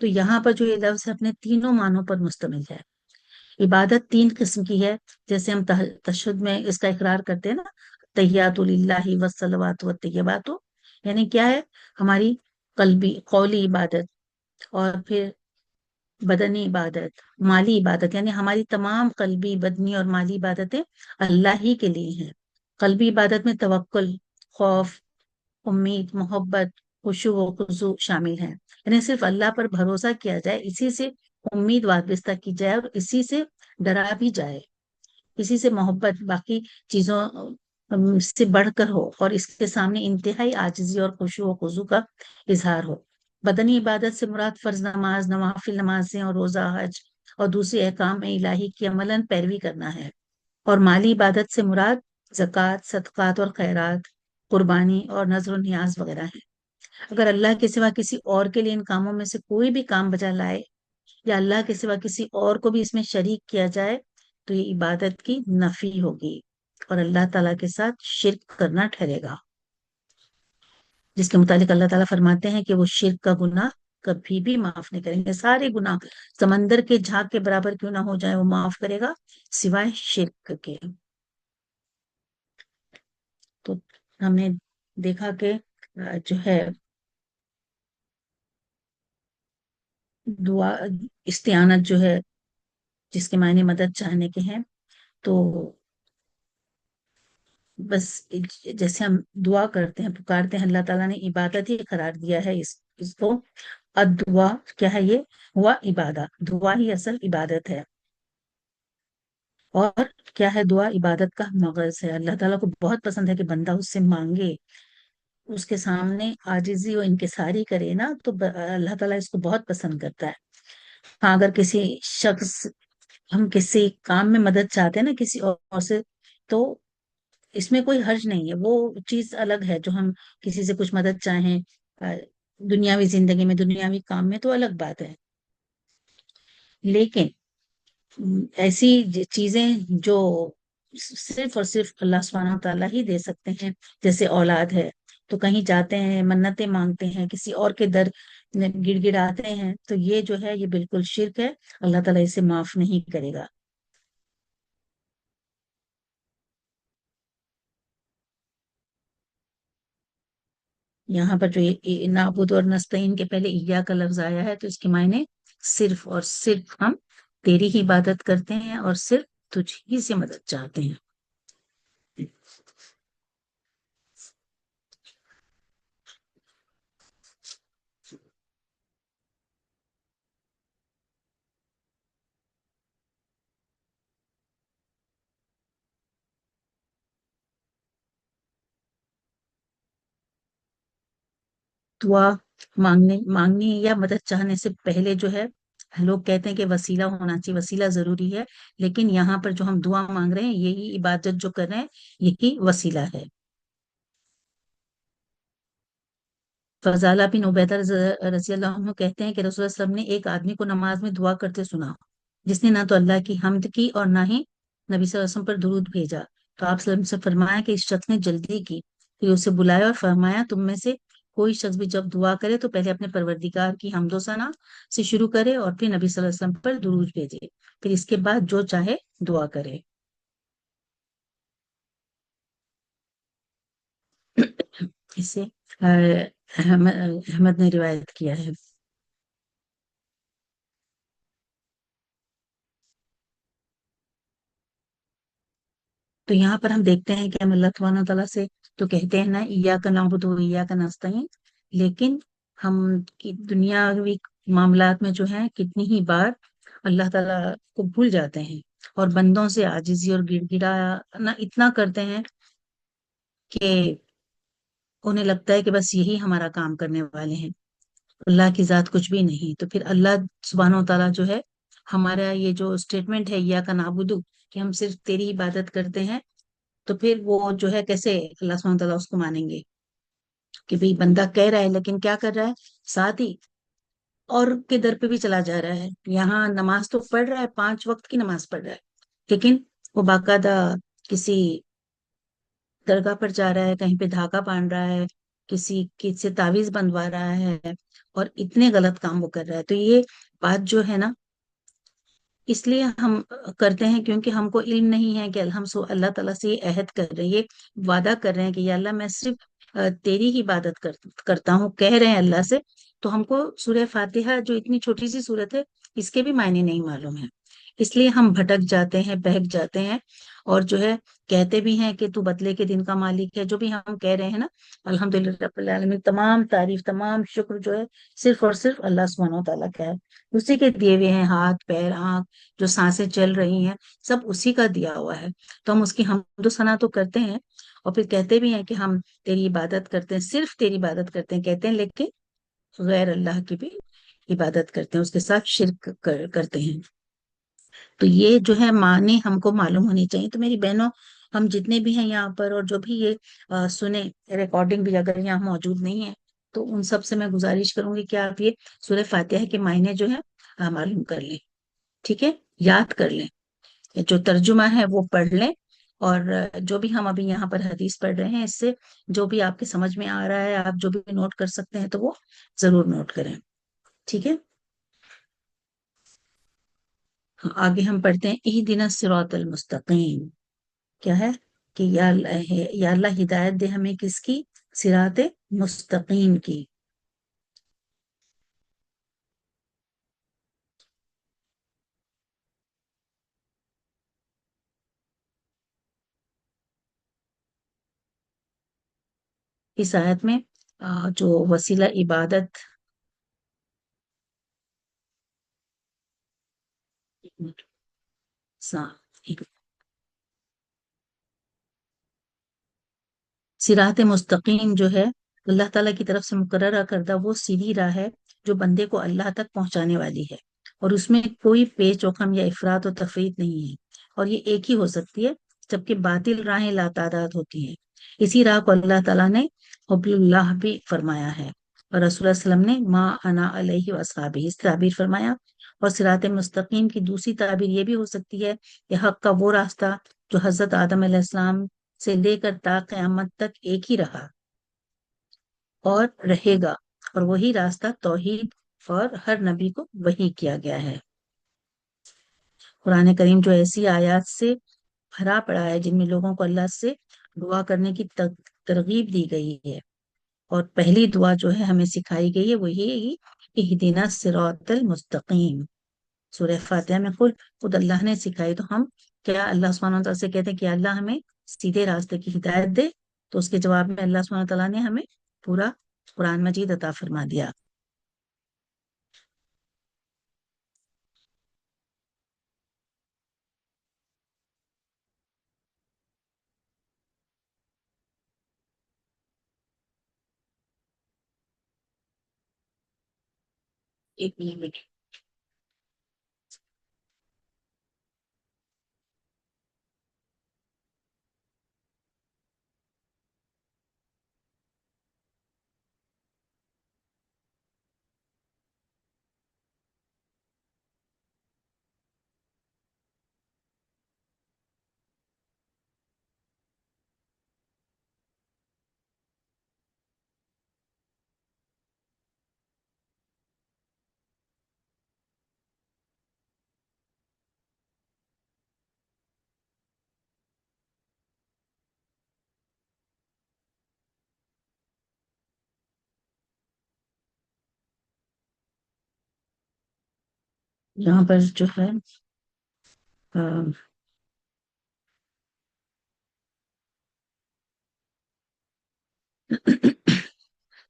تو یہاں پر جو یہ لفظ ہے اپنے تینوں معنوں پر مشتمل ہے۔ عبادت تین قسم کی ہے، جیسے ہم تشہد میں اس کا اقرار کرتے ہیں نا، تحیات للہ والصلوات والطیبات، یعنی کیا ہے؟ ہماری قلبی قولی عبادت، اور پھر بدنی عبادت، مالی عبادت، یعنی ہماری تمام قلبی بدنی اور مالی عبادتیں اللہ ہی کے لیے ہیں۔ قلبی عبادت میں توکل، خوف، امید، محبت، خشوع و خضوع شامل ہیں، یعنی صرف اللہ پر بھروسہ کیا جائے، اسی سے امید وابستہ کی جائے اور اسی سے ڈرا بھی جائے، اسی سے محبت باقی چیزوں سے بڑھ کر ہو، اور اس کے سامنے انتہائی عاجزی اور خشوع و خضوع کا اظہار ہو۔ بدنی عبادت سے مراد فرض نماز، نوافل نمازیں اور روزہ، حج اور دوسرے احکام الہی کی عملاً پیروی کرنا ہے۔ اور مالی عبادت سے مراد زکوٰۃ، صدقات اور خیرات، قربانی اور نذر و نیاز وغیرہ ہیں۔ اگر اللہ کے سوا کسی اور کے لیے ان کاموں میں سے کوئی بھی کام بجا لائے، یا اللہ کے سوا کسی اور کو بھی اس میں شریک کیا جائے، تو یہ عبادت کی نفی ہوگی اور اللہ تعالیٰ کے ساتھ شرک کرنا ٹھہرے گا۔ جس کے متعلق اللہ تعالیٰ فرماتے ہیں کہ وہ شرک کا گناہ کبھی بھی معاف نہیں کریں گے. سارے گناہ سمندر کے جھاگ کے برابر کیوں نہ ہو جائے وہ معاف کرے گا سوائے شرک کے. تو ہم نے دیکھا کہ جو ہے دعا استعانت جو ہے جس کے معنی مدد چاہنے کے ہیں، تو بس جیسے ہم دعا کرتے ہیں پکارتے ہیں، اللہ تعالیٰ نے عبادت ہی قرار دیا ہے اس کو. الدعا کیا ہے؟ یہ ہوا عبادت، دعا ہی اصل عبادت ہے. اور کیا ہے؟ دعا عبادت کا مغز ہے. اللہ تعالیٰ کو بہت پسند ہے کہ بندہ اس سے مانگے، اس کے سامنے عاجزی و انکساری کرے نا، تو اللہ تعالیٰ اس کو بہت پسند کرتا ہے. ہاں، اگر کسی شخص ہم کسی کام میں مدد چاہتے ہیں نا کسی اور سے، تو اس میں کوئی حرج نہیں ہے، وہ چیز الگ ہے. جو ہم کسی سے کچھ مدد چاہیں دنیاوی زندگی میں، دنیاوی کام میں، تو الگ بات ہے. لیکن ایسی چیزیں جو صرف اور صرف اللہ سبحانہ تعالیٰ ہی دے سکتے ہیں، جیسے اولاد ہے، تو کہیں جاتے ہیں منتیں مانگتے ہیں کسی اور کے در گڑ گڑاتے ہیں، تو یہ جو ہے یہ بالکل شرک ہے. اللہ تعالیٰ اسے معاف نہیں کرے گا. یہاں پر جو نعبد اور نستعین کے پہلے ایا کا لفظ آیا ہے، تو اس کے معنی صرف اور صرف ہم تیری ہی عبادت کرتے ہیں اور صرف تجھ ہی سے مدد چاہتے ہیں. دعا مانگنے یا مدد چاہنے سے پہلے جو ہے لوگ کہتے ہیں کہ وسیلہ ہونا چاہیے، وسیلہ ضروری ہے. لیکن یہاں پر جو ہم دعا مانگ رہے ہیں، یہی عبادت جو کر رہے ہیں، یہی وسیلہ ہے. فضالہ بن عبیدہ رضی اللہ عنہ کہتے ہیں کہ رسول اللہ صلی اللہ علیہ وسلم نے ایک آدمی کو نماز میں دعا کرتے سنا، جس نے نہ تو اللہ کی حمد کی اور نہ ہی نبی صلی اللہ علیہ وسلم پر درود بھیجا. تو آپ صلی اللہ علیہ وسلم سے فرمایا کہ اس شخص نے جلدی کی. پھر اسے بلایا اور فرمایا تم میں سے کوئی شخص بھی جب دعا کرے تو پہلے اپنے پروردگار کی حمد و ثنا سے شروع کرے اور پھر نبی صلی اللہ علیہ وسلم پر درود بھیجے، پھر اس کے بعد جو چاہے دعا کرے. اسے احمد نے روایت کیا ہے. تو یہاں پر ہم دیکھتے ہیں کہ ہم اللہ سبحانہ تعالیٰ سے تو کہتے ہیں نا ایاک نعبد و ایاک نستعین، لیکن ہم کی دنیاوی معاملات میں جو ہیں کتنی ہی بار اللہ تعالیٰ کو بھول جاتے ہیں اور بندوں سے عاجزی اور گڑ گڑانا اتنا کرتے ہیں کہ انہیں لگتا ہے کہ بس یہی ہمارا کام کرنے والے ہیں، اللہ کی ذات کچھ بھی نہیں. تو پھر اللہ سبحانہ و تعالیٰ جو ہے ہمارا یہ جو اسٹیٹمنٹ ہے ایاک نعبد کہ ہم صرف تیری عبادت کرتے ہیں، تو پھر وہ جو ہے کیسے اللہ سبحانہ تعالیٰ اس کو مانیں گے کہ بھئی بندہ کہہ رہا ہے لیکن کیا کر رہا ہے؟ ساتھ ہی اور کے در پہ بھی چلا جا رہا ہے. یہاں نماز تو پڑھ رہا ہے، 5 وقت کی نماز پڑھ رہا ہے، لیکن وہ باقاعدہ کسی درگاہ پر جا رہا ہے، کہیں پہ دھاگا باندھ رہا ہے، کسی سے تعویذ بندوا رہا ہے، اور اتنے غلط کام وہ کر رہا ہے. تو یہ بات جو ہے نا، اس لیے ہم کرتے ہیں کیونکہ ہم کو علم نہیں ہے کہ ہم اللہ تعالیٰ سے یہ عہد کر رہے ہیں، یہ وعدہ کر رہے ہیں کہ یا اللہ میں صرف تیری ہی عبادت کرتا ہوں، کہہ رہے ہیں اللہ سے. تو ہم کو سورہ فاتحہ جو اتنی چھوٹی سی سورت ہے، اس کے بھی معنی نہیں معلوم ہے، اس لیے ہم بھٹک جاتے ہیں، بہک جاتے ہیں. اور جو ہے کہتے بھی ہیں کہ تو بدلے کے دن کا مالک ہے، جو بھی ہم کہہ رہے ہیں نا. الحمدللہ رب العالمین، تمام تعریف تمام شکر جو ہے صرف اور صرف اللہ سبحانہ و تعالیٰ کا ہے. اسی کے دیے ہوئے ہیں ہاتھ پیر آنکھ، جو سانسیں چل رہی ہیں، سب اسی کا دیا ہوا ہے. تو ہم اس کی حمد و ثنا تو کرتے ہیں، اور پھر کہتے بھی ہیں کہ ہم تیری عبادت کرتے ہیں، صرف تیری عبادت کرتے ہیں کہتے ہیں، لیکن غیر اللہ کی بھی عبادت کرتے ہیں، اس کے ساتھ شرک کرتے ہیں. تو یہ جو ہے معنی ہم کو معلوم ہونی چاہیے. تو میری بہنوں، ہم جتنے بھی ہیں یہاں پر اور جو بھی یہ سنیں، ریکارڈنگ بھی اگر یہاں موجود نہیں ہے، تو ان سب سے میں گزارش کروں گی کہ آپ یہ سورہ فاتحہ کے معنی جو ہے معلوم کر لیں، ٹھیک ہے، یاد کر لیں، جو ترجمہ ہے وہ پڑھ لیں، اور جو بھی ہم ابھی یہاں پر حدیث پڑھ رہے ہیں، اس سے جو بھی آپ کے سمجھ میں آ رہا ہے، آپ جو بھی نوٹ کر سکتے ہیں تو وہ ضرور نوٹ کریں، ٹھیک ہے؟ آگے ہم پڑھتے ہیں اہدنا الصراط المستقیم. کیا ہے کہ یا اللہ ہدایت دے ہمیں کس کی؟ صراط مستقیم کی. اس آیت میں جو وسیلہ عبادت، ایک منٹ، ایک، صراط مستقیم جو ہے اللہ تعالیٰ کی طرف سے مقررہ کردہ وہ سیدھی راہ ہے جو بندے کو اللہ تک پہنچانے والی ہے، اور اس میں کوئی پیچ و خم یا افراط و تفریط نہیں ہے، اور یہ ایک ہی ہو سکتی ہے، جبکہ باطل راہیں لاتعداد ہوتی ہیں. اسی راہ کو اللہ تعالیٰ نے حبل اللہ بھی فرمایا ہے، اور رسول اللہ علیہ وسلم نے ما انا علیہ واصحابہ اس تعبیر فرمایا. اور صراط مستقیم کی دوسری تعبیر یہ بھی ہو سکتی ہے کہ حق کا وہ راستہ جو حضرت آدم علیہ السلام سے لے کر تا قیامت تک ایک ہی رہا اور رہے گا، اور وہی راستہ توحید اور ہر نبی کو وحی کیا گیا ہے. قرآن کریم جو ایسی آیات سے بھرا پڑا ہے جن میں لوگوں کو اللہ سے دعا کرنے کی ترغیب دی گئی ہے، اور پہلی دعا جو ہے ہمیں سکھائی گئی ہے وہ یہ اہدنا الصراط المستقیم. سورہ فاتحہ میں خود اللہ نے سکھائی، تو ہم کیا اللہ سبحانہ وتعالیٰ سے کہتے ہیں کہ اللہ ہمیں سیدھے راستے کی ہدایت دے؟ تو اس کے جواب میں اللہ سبحانہ وتعالیٰ نے ہمیں پورا قرآن مجید عطا فرما دیا. ایک منٹ. یہاں پر جو ہے آ،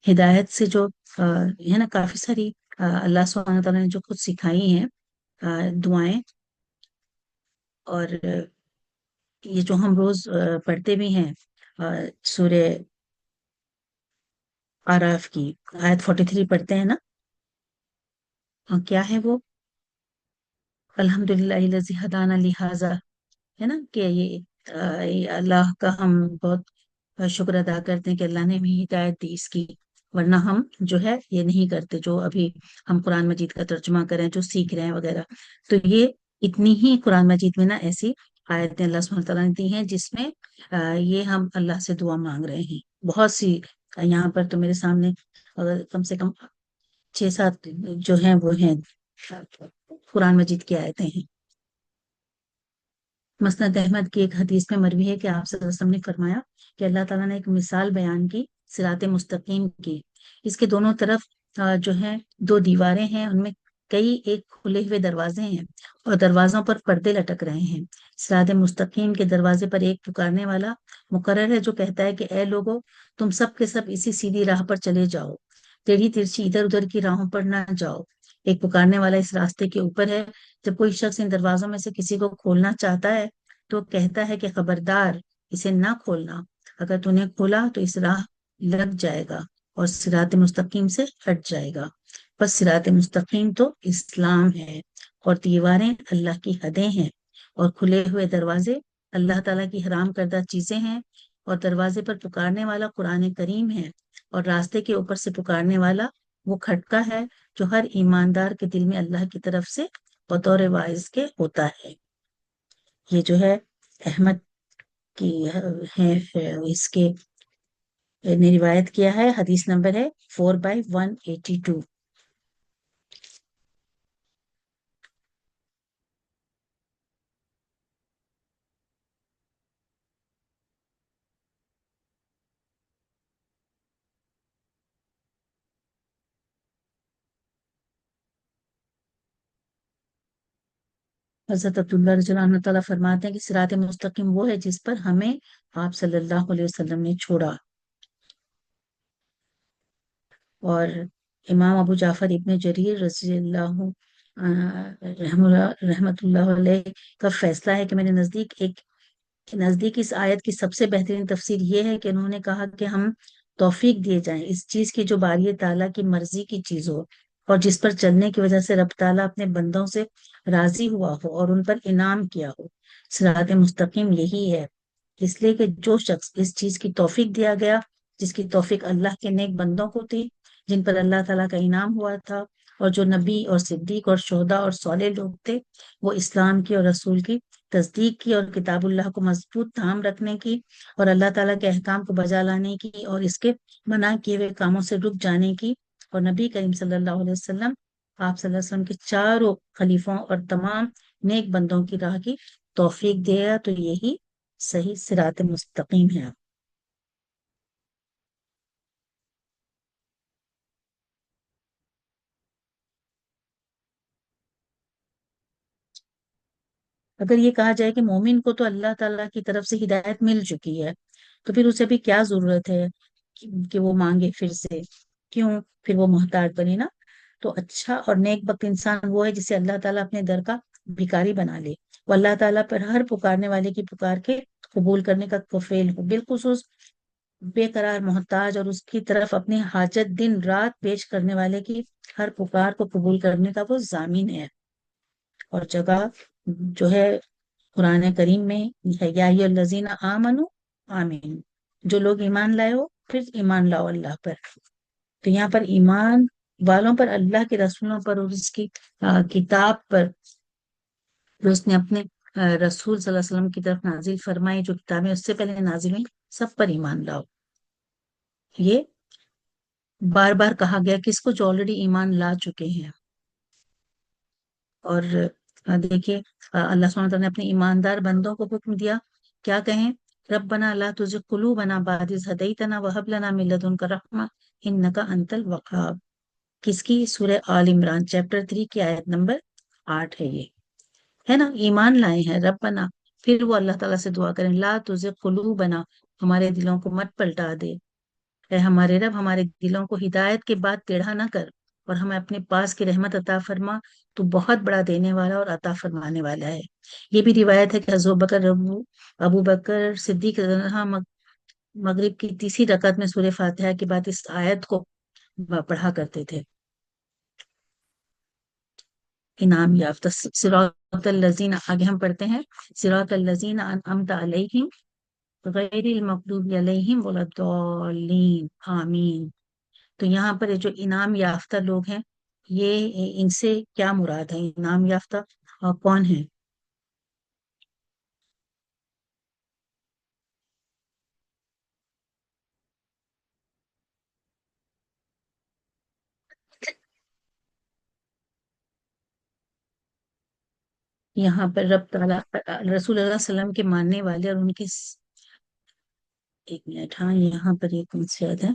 ہدایت سے جو ہے نا کافی ساری اللہ سبحانہ تعالیٰ نے جو خود سکھائی ہیں دعائیں، اور یہ جو ہم روز پڑھتے بھی ہیں، سورہ آراف کی آیت 43 پڑھتے ہیں نا. کیا ہے وہ؟ الحمدللہ الذی ہدانا لہذا، ہے نا کہ یہ اللہ کا ہم بہت شکر ادا کرتے ہیں کہ اللہ نے ہمیں ہدایت دی اس کی، ورنہ ہم جو ہے یہ نہیں کرتے جو ابھی ہم قرآن مجید کا ترجمہ کریں جو سیکھ رہے ہیں وغیرہ. تو یہ اتنی ہی قرآن مجید میں نا ایسی آیتیں اللہ سبحانہ تعالیٰ نے دی ہیں جس میں یہ ہم اللہ سے دعا مانگ رہے ہیں. بہت سی یہاں پر تو میرے سامنے کم سے کم 6-7 جو ہیں وہ ہیں قرآن مجید کی آیتیں ہیں. مسند احمد کی ایک حدیث میں مروی ہے کہ آپ صلی اللہ علیہ وسلم نے فرمایا کہ اللہ تعالیٰ نے ایک مثال بیان کی صراط مستقیم کی. اس کے دونوں طرف جو ہے 2 دیواریں ہیں، ان میں کئی ایک کھلے ہوئے دروازے ہیں، اور دروازوں پر پردے لٹک رہے ہیں. صراط مستقیم کے دروازے پر ایک پکارنے والا مقرر ہے جو کہتا ہے کہ اے لوگو، تم سب کے سب اسی سیدھی راہ پر چلے جاؤ، ٹیڑھی ترچھی ادھر ادھر کی راہوں پر نہ جاؤ. ایک پکارنے والا اس راستے کے اوپر ہے. جب کوئی شخص ان دروازوں میں سے کسی کو کھولنا چاہتا ہے تو کہتا ہے کہ خبردار، اسے نہ کھولنا، اگر تو نے کھولا تو اس راہ لگ جائے گا اور صراط مستقیم سے ہٹ جائے گا. بس صراط مستقیم تو اسلام ہے، اور دیواریں اللہ کی حدیں ہیں، اور کھلے ہوئے دروازے اللہ تعالیٰ کی حرام کردہ چیزیں ہیں، اور دروازے پر پکارنے والا قرآن کریم ہے، اور راستے کے اوپر سے پکارنے والا وہ کھٹکا ہے جو ہر ایماندار کے دل میں اللہ کی طرف سے بطور واعظ کے ہوتا ہے. یہ جو ہے احمد کی اس کے نے روایت کیا ہے. حدیث نمبر ہے 4/182. حضرت عبداللہ رضی اللہ عنہ تعالیٰ فرماتے ہیں کہ صراط مستقیم وہ ہے جس پر ہمیں آپ صلی اللہ علیہ وسلم نے چھوڑا. اور امام ابو جعفر ابن جریر رضی اللہ رحمت اللہ علیہ کا فیصلہ ہے کہ میرے نزدیک اس آیت کی سب سے بہترین تفسیر یہ ہے کہ انہوں نے کہا کہ ہم توفیق دیے جائیں اس چیز کی جو باری تعالیٰ کی مرضی کی چیز ہو اور جس پر چلنے کی وجہ سے رب تعالیٰ اپنے بندوں سے راضی ہوا ہو اور ان پر انعام کیا ہو. صراط مستقیم یہی ہے، اس لیے کہ جو شخص اس چیز کی توفیق دیا گیا، جس کی توفیق اللہ کے نیک بندوں کو تھی، جن پر اللہ تعالیٰ کا انعام ہوا تھا، اور جو نبی اور صدیق اور شہداء اور صالح لوگ تھے، وہ اسلام کی اور رسول کی تصدیق کی اور کتاب اللہ کو مضبوط تھام رکھنے کی اور اللہ تعالیٰ کے احکام کو بجا لانے کی اور اس کے منع کیے ہوئے کاموں سے رک جانے کی، اور نبی کریم صلی اللہ علیہ وسلم، آپ صلی اللہ علیہ وسلم کے چاروں خلیفوں اور تمام نیک بندوں کی راہ کی توفیق دے گا. تو یہی صحیح صراط مستقیم ہے. اگر یہ کہا جائے کہ مومن کو تو اللہ تعالیٰ کی طرف سے ہدایت مل چکی ہے، تو پھر اسے بھی کیا ضرورت ہے کہ وہ مانگے پھر سے؟ کیوں پھر وہ محتاج بنے نا؟ تو اچھا اور نیک بخت انسان وہ ہے جسے اللہ تعالیٰ اپنے در کا بھکاری بنا لے، وہ اللہ تعالیٰ پر ہر پکارنے والے کی پکار کے قبول کرنے کا کفیل ہو، بالخصوص بے قرار محتاج اور اس کی طرف اپنی حاجت دن رات پیش کرنے والے کی ہر پکار کو قبول کرنے کا وہ ضامن ہے. اور جگہ جو ہے قرآن کریم میں ہے، یا ایھا الذین آمنو آمین، جو لوگ ایمان لائے ہو پھر ایمان لاؤ اللہ پر. تو یہاں پر ایمان والوں پر، اللہ کے رسولوں پر اور اس کی کتاب پر جو اس نے اپنے رسول صلی اللہ علیہ وسلم کی طرف نازل فرمائی، جو کتابیں اس سے پہلے نازل ہوئی، سب پر ایمان لاؤ. یہ بار بار کہا گیا کس کو؟ جو آلریڈی ایمان لا چکے ہیں. اور دیکھیے اللہ سبحانہ وتعالیٰ نے اپنے ایماندار بندوں کو حکم دیا، کیا کہیں؟ ربنا لا تزغ قلوبنا بعد إذ هديتنا وهب لنا من لدنك رحمة إنك أنت الوهاب. کس کی؟ سورہ آل عمران چیپٹر 3 کی آیت نمبر 8 ہے یہ، ہے نا. ایمان لائے ہیں ربنا، پھر وہ اللہ تعالیٰ سے دعا کریں لا تزغ قلوبنا، ہمارے دلوں کو مت پلٹا دے، اے ہمارے رب ہمارے دلوں کو ہدایت کے بعد ٹیڑھا نہ کر، اور ہمیں اپنے پاس کی رحمت عطا فرما، تو بہت بڑا دینے والا اور عطا فرمانے والا ہے. یہ بھی روایت ہے کہ حضرت ابو بکر صدیق رضی اللہ عنہ مغرب کی تیسری رکعت میں سورہ فاتحہ کے بعد اس آیت کو پڑھا کرتے تھے. انعام یافتہ صراط الذین، آگے ہم پڑھتے ہیں صراط الذین انعمت علیہم غیر المغضوب علیہم ولا الضالین آمین. تو یہاں پر یہ جو انعام یافتہ لوگ ہیں، یہ ان سے کیا مراد ہے؟ انعام یافتہ کون ہیں؟ یہاں پر رب تعالیٰ رسول اللہ صلی اللہ علیہ وسلم کے ماننے والے اور ان کی ایک منٹ، ہاں یہاں پر ایک منٹ ہے،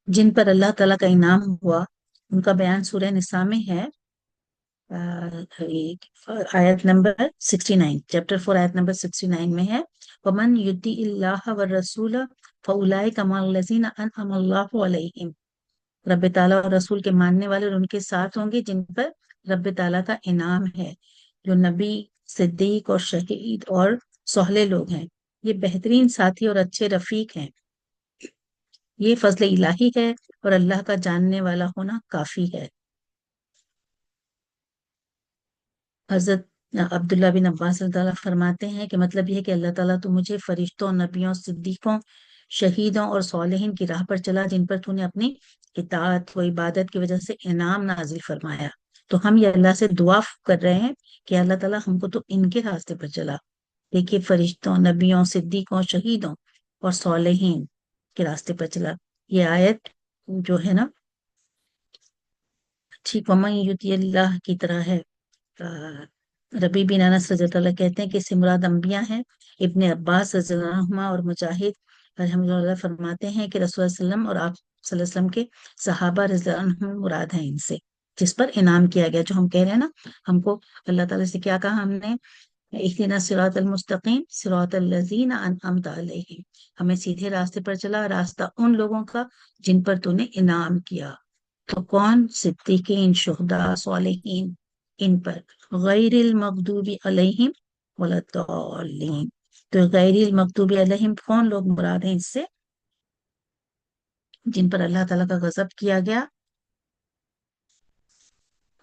جن پر اللہ تعالیٰ کا انعام ہوا، ان کا بیان سورہ نساء میں ہے. آیت نمبر 69، چیپٹر 4 آیت نمبر 69 میں ہے وَمَنْ يُطِعِ اللَّهَ وَالرَّسُولَ فَأُولَٰئِكَ مَعَ الَّذِينَ أَنْعَمَ اللَّهُ عَلَيْهِمْ. رب تعالیٰ اور رسول کے ماننے والے اور ان کے ساتھ ہوں گے جن پر رب تعالیٰ کا انعام ہے، جو نبی، صدیق اور شہید اور صالح لوگ ہیں. یہ بہترین ساتھی اور اچھے رفیق ہیں. یہ فضل الہی ہے اور اللہ کا جاننے والا ہونا کافی ہے. حضرت عبداللہ بن عباس رضی اللہ عنہ فرماتے ہیں کہ مطلب یہ ہے کہ اللہ تعالیٰ تو مجھے فرشتوں، نبیوں، صدیقوں، شہیدوں اور صالحین کی راہ پر چلا جن پر تو نے اپنی اطاعت و عبادت کی وجہ سے انعام نازل فرمایا. تو ہم یہ اللہ سے دعا کر رہے ہیں کہ اللہ تعالیٰ ہم کو تو ان کے راستے پر چلا. دیکھیے فرشتوں، نبیوں، صدیقوں، شہیدوں اور صالحین کے راستے پر چلا. یہ آیت جو ہے نا ٹھیک ومن یطیع اللہ کی طرح ہے. ربی بن انس رضی اللہ عنہ کہتے ہیں کہ اس سے مراد انبیاء ہیں. ابن عباس رضی اللہ عنہما اور مجاہد رحمۃ اللہ فرماتے ہیں کہ رسول اللہ صلی اللہ علیہ وسلم اور آپ صلی اللہ علیہ وسلم کے صحابہ رضی اللہ عنہم مراد ہیں ان سے، جس پر انعام کیا گیا. جو ہم کہہ رہے ہیں نا، ہم کو اللہ تعالیٰ سے کیا کہا ہم نے، اہدنا الصراط المستقیم صراط الذین انعمت علیہم، ہمیں سیدھے راستے پر چلا، راستہ ان لوگوں کا جن پر تو نے انعام کیا. تو کون؟ صدیقین، شہداء، صالحین، ان پر. غیر المغضوب علیہم ولا الضالین. تو غیر المغضوب علیہم کون لوگ مراد ہیں اس سے؟ جن پر اللہ تعالیٰ کا غضب کیا گیا.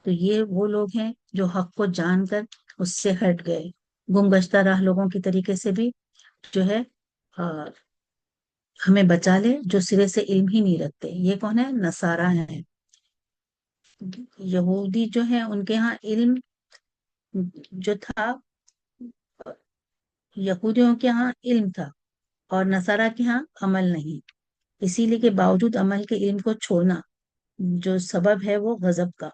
تو یہ وہ لوگ ہیں جو حق کو جان کر اس سے ہٹ گئے. گمگشتہ راہ لوگوں کی طریقے سے بھی جو ہے ہمیں بچا لے، جو سرے سے علم ہی نہیں رکھتے. یہ کون ہے؟ نصارہ ہیں. یہودی جو ہیں ان کے ہاں علم جو تھا، یہودیوں کے ہاں علم تھا اور نصارہ کے ہاں عمل نہیں. اسی لیے کے باوجود عمل کے علم کو چھوڑنا جو سبب ہے وہ غضب کا.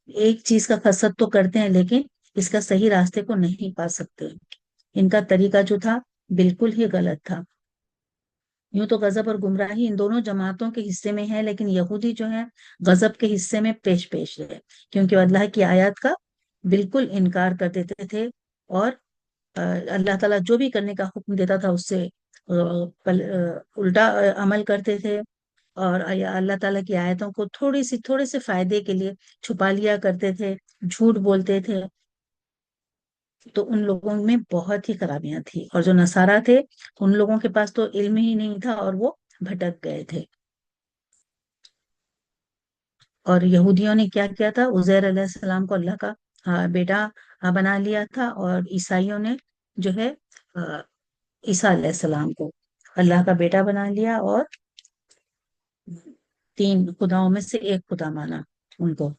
ایک چیز کا قصد تو کرتے ہیں لیکن اس کا صحیح راستے کو نہیں پا سکتے. ان کا طریقہ جو تھا بالکل ہی غلط تھا. یوں تو غضب اور گمراہی ان دونوں جماعتوں کے حصے میں ہے، لیکن یہودی جو ہے غضب کے حصے میں پیش پیش ہے، کیونکہ اللہ کی آیات کا بالکل انکار کر دیتے تھے اور اللہ تعالیٰ جو بھی کرنے کا حکم دیتا تھا اس سے الٹا عمل کرتے تھے. اور اللہ تعالیٰ کی آیتوں کو تھوڑے سے فائدے کے لیے چھپا لیا کرتے تھے، جھوٹ بولتے تھے. تو ان لوگوں میں بہت ہی خرابیاں تھیں. اور جو نصارہ تھے ان لوگوں کے پاس تو علم ہی نہیں تھا اور وہ بھٹک گئے تھے. اور یہودیوں نے کیا کیا تھا؟ عزیر علیہ السلام کو اللہ کا بیٹا بنا لیا تھا، اور عیسائیوں نے جو ہے عیسیٰ علیہ السلام کو اللہ کا بیٹا بنا لیا اور تین خداؤں میں سے ایک خدا مانا ان کو.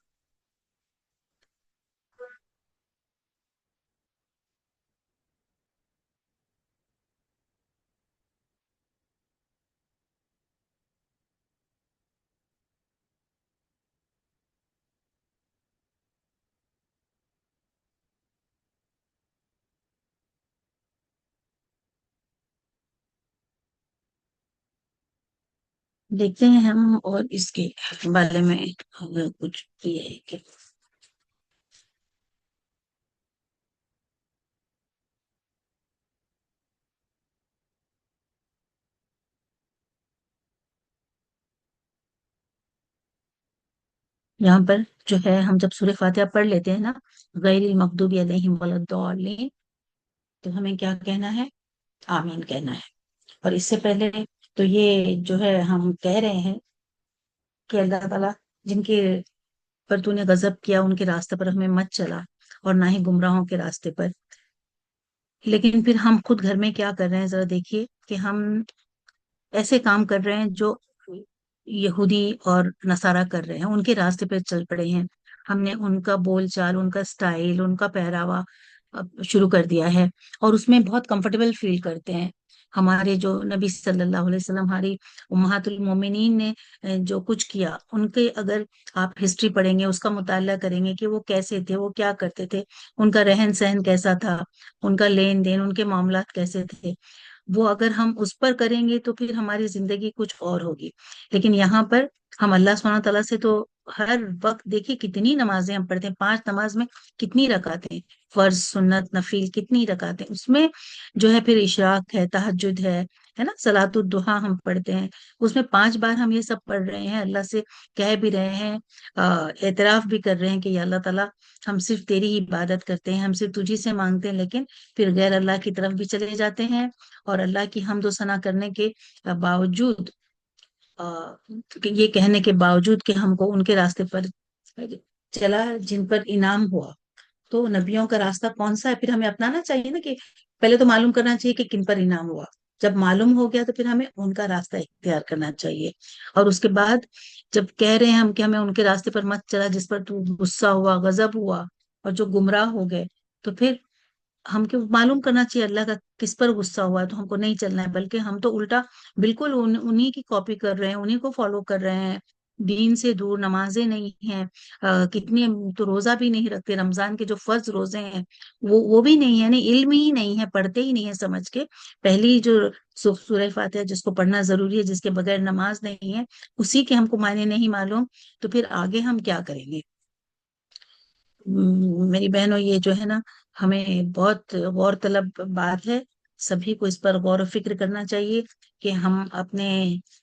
دیکھتے ہیں ہم اور اس کے بارے میں اگر کچھ یہ ہے کہ یہاں پر جو ہے ہم جب سورہ فاتحہ پڑھ لیتے ہیں نا، غیر المغضوب علیہم ولا الضالین، تو ہمیں کیا کہنا ہے؟ آمین کہنا ہے. اور اس سے پہلے تو یہ جو ہے ہم کہہ رہے ہیں کہ اللہ تعالیٰ جن کے پر تو نے غضب کیا ان کے راستے پر ہمیں مت چلا، اور نہ ہی گمراہوں کے راستے پر. لیکن پھر ہم خود گھر میں کیا کر رہے ہیں ذرا دیکھیے کہ ہم ایسے کام کر رہے ہیں جو یہودی اور نصارہ کر رہے ہیں، ان کے راستے پہ چل پڑے ہیں. ہم نے ان کا بول چال، ان کا سٹائل، ان کا پہراوا شروع کر دیا ہے اور اس میں بہت کمفرٹیبل فیل کرتے ہیں. ہمارے جو نبی صلی اللہ علیہ وسلم، ہماری امہات المومنین نے جو کچھ کیا، ان کے اگر آپ ہسٹری پڑھیں گے، اس کا مطالعہ کریں گے کہ وہ کیسے تھے، وہ کیا کرتے تھے، ان کا رہن سہن کیسا تھا، ان کا لین دین، ان کے معاملات کیسے تھے، وہ اگر ہم اس پر کریں گے تو پھر ہماری زندگی کچھ اور ہوگی. لیکن یہاں پر ہم اللہ سبحانہ تعالیٰ سے تو ہر وقت دیکھیے کتنی نمازیں ہم پڑھتے ہیں، 5 نماز میں کتنی رکعتیں، فرض، سنت، نفل، کتنی رکعتیں. اس میں جو ہے پھر اشراق ہے، تہجد ہے نا، صلاۃ الضحیٰ ہم پڑھتے ہیں. اس میں 5 بار ہم یہ سب پڑھ رہے ہیں، اللہ سے کہہ بھی رہے ہیں، اعتراف بھی کر رہے ہیں کہ یا اللہ تعالیٰ ہم صرف تیری ہی عبادت کرتے ہیں، ہم صرف تجھی سے مانگتے ہیں. لیکن پھر غیر اللہ کی طرف بھی چلے جاتے ہیں، اور اللہ کی حمد و ثنا کرنے کے باوجود یہ کہنے کے باوجود کہ ہم کو ان کے راستے پر چلا جن پر انعام ہوا. تو نبیوں کا راستہ کون سا ہے؟ پھر ہمیں اپنانا چاہیے نا، کہ پہلے تو معلوم کرنا چاہیے کہ کن پر انعام ہوا. جب معلوم ہو گیا تو پھر ہمیں ان کا راستہ اختیار کرنا چاہیے. اور اس کے بعد جب کہہ رہے ہیں ہم کہ ہمیں ان کے راستے پر مت چلا جس پر تو غصہ ہوا، غضب ہوا، اور جو گمراہ ہو گئے، تو پھر ہم کو معلوم کرنا چاہیے اللہ کا کس پر غصہ ہوا ہے، تو ہم کو نہیں چلنا ہے، بلکہ ہم تو الٹا بالکل انہی کی کاپی کر رہے ہیں، انہی کو فالو کر رہے ہیں. دین سے دور، نمازیں نہیں ہیں، کتنی تو روزہ بھی نہیں رکھتے، رمضان کے جو فرض روزے ہیں وہ بھی نہیں ہے، یعنی علم ہی نہیں ہے، پڑھتے ہی نہیں ہے سمجھ کے. پہلی جو سورہ فاتحہ جس کو پڑھنا ضروری ہے، جس کے بغیر نماز نہیں ہے، اسی کے ہم کو معنی نہیں معلوم، تو پھر آگے ہم کیا کریں گے؟ میری بہنوں، یہ جو ہے نا، ہمیں بہت غور طلب بات ہے. سبھی کو اس پر غور و فکر کرنا چاہیے کہ ہم اپنے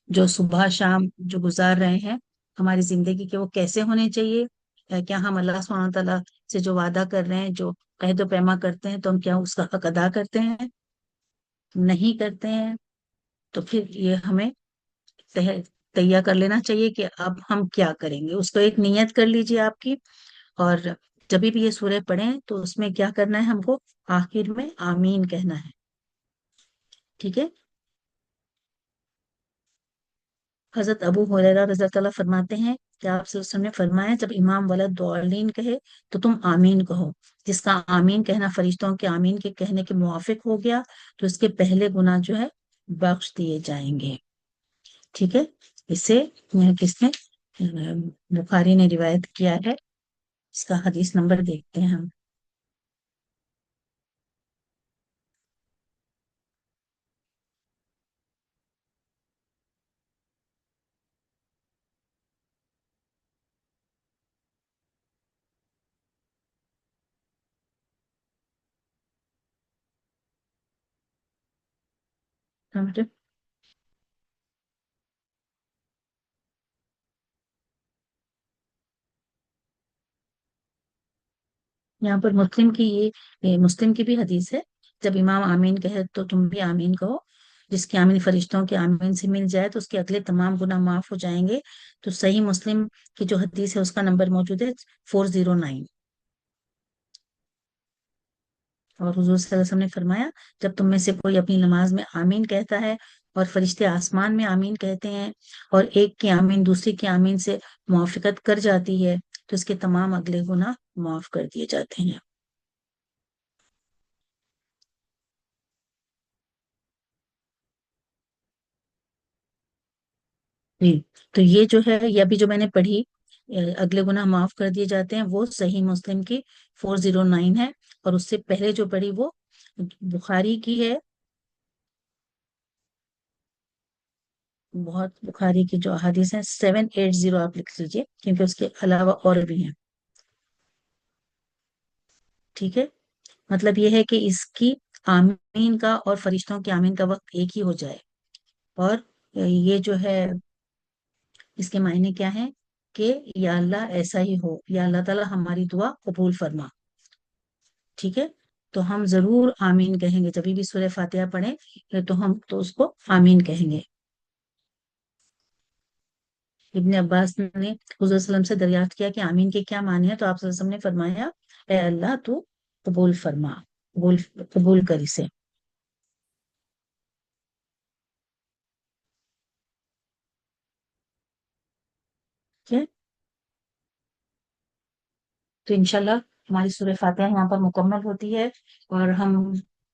جو صبح شام جو گزار رہے ہیں ہماری زندگی کے، وہ کیسے ہونے چاہیے. کیا ہم اللہ سبحانہ تعالیٰ سے جو وعدہ کر رہے ہیں، جو عہد و پیما کرتے ہیں، تو ہم کیا اس کا حق ادا کرتے ہیں؟ نہیں کرتے ہیں تو پھر یہ ہمیں تہیہ کر لینا چاہیے کہ اب ہم کیا کریں گے. اس کو ایک نیت کر لیجیے آپ کی. اور جب بھی یہ سورہ پڑھیں تو اس میں کیا کرنا ہے ہم کو؟ آخر میں آمین کہنا ہے. ٹھیک ہے. حضرت ابو ہریرہ رضی اللہ تعالیٰ فرماتے ہیں کہ آپ صلی اللہ علیہ وسلم نے فرمایا، جب امام ولد کہے تو تم آمین کہو. جس کا آمین کہنا فرشتوں کے آمین کے کہنے کے موافق ہو گیا تو اس کے پہلے گناہ جو ہے بخش دیے جائیں گے. ٹھیک ہے. اسے کس نے؟ بخاری نے روایت کیا ہے. اس کا حدیث نمبر دیکھتے ہیں ہم. یہاں پر مسلم کی یہ مسلم کی بھی حدیث ہے. جب امام آمین کہے تو تم بھی آمین کہو. جس کی آمین فرشتوں کے آمین سے مل جائے تو اس کے اگلے تمام گناہ معاف ہو جائیں گے. تو صحیح مسلم کی جو حدیث ہے اس کا نمبر موجود ہے 409. اور حضور صلی اللہ علیہ وسلم نے فرمایا، جب تم میں سے کوئی اپنی نماز میں آمین کہتا ہے اور فرشتے آسمان میں آمین کہتے ہیں اور ایک کی آمین دوسری کی آمین سے موافقت کر جاتی ہے تو اس کے تمام اگلے گناہ معاف کر دیے جاتے ہیں. جی. تو یہ جو ہے، یہ ابھی جو میں نے پڑھی، اگلے گناہ معاف کر دیے جاتے ہیں، وہ صحیح مسلم کی 409 ہے. اور اس سے پہلے جو پڑھی وہ بخاری کی ہے. بہت بخاری کی جو احادیث ہیں 780 آپ لکھ لیجئے، کیونکہ اس کے علاوہ اور بھی ہیں. ٹھیک ہے. مطلب یہ ہے کہ اس کی آمین کا اور فرشتوں کی آمین کا وقت ایک ہی ہو جائے. اور یہ جو ہے اس کے معنی کیا ہے کہ یا اللہ ایسا ہی ہو، یا اللہ تعالی ہماری دعا قبول فرما. ٹھیک ہے. تو ہم ضرور آمین کہیں گے. جبھی بھی سورہ فاتحہ پڑھیں تو ہم تو اس کو آمین کہیں گے. ابن عباس نے حضور صلی اللہ علیہ وسلم سے دریافت کیا کہ آمین کے کیا معنی ہے، تو آپ صلی اللہ علیہ وسلم نے فرمایا، اے اللہ تو قبول فرما، قبول کر اسے. ٹھیک ہے. تو انشاءاللہ ہماری سورہ فاتحہ یہاں پر مکمل ہوتی ہے. اور ہم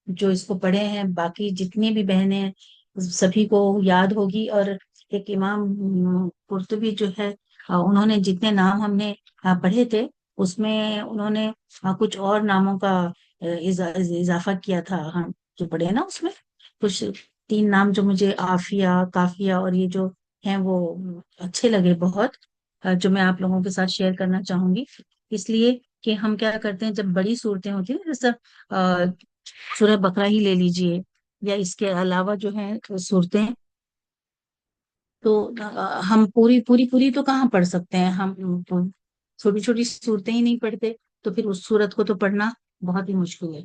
جو اس کو پڑھے ہیں، باقی جتنی بھی بہنیں ہیں، سبھی کو یاد ہوگی. اور ایک امام قرطبی جو ہے، انہوں نے جتنے نام ہم نے پڑھے تھے اس میں انہوں نے کچھ اور ناموں کا اضافہ کیا تھا. ہم جو پڑھے ہیں نا اس میں کچھ 3 نام جو مجھے عافیہ، کافیہ اور یہ جو ہیں وہ اچھے لگے بہت، جو میں آپ لوگوں کے ساتھ شیئر کرنا چاہوں گی. اس لیے کہ ہم کیا کرتے ہیں، جب بڑی صورتیں ہوتی ہیں نا، جیسے آ، سورہ بقرہ ہی لے لیجئے، یا اس کے علاوہ جو ہیں صورتیں، تو ہم پوری پوری پوری تو کہاں پڑھ سکتے ہیں. ہم چھوٹی چھوٹی صورتیں ہی نہیں پڑھتے، تو پھر اس صورت کو تو پڑھنا بہت ہی مشکل ہے،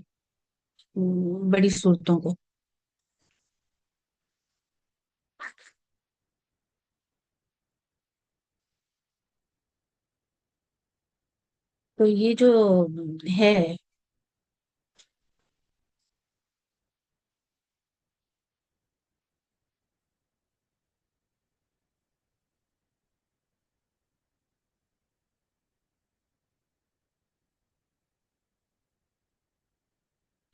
بڑی صورتوں کو. تو یہ جو ہے،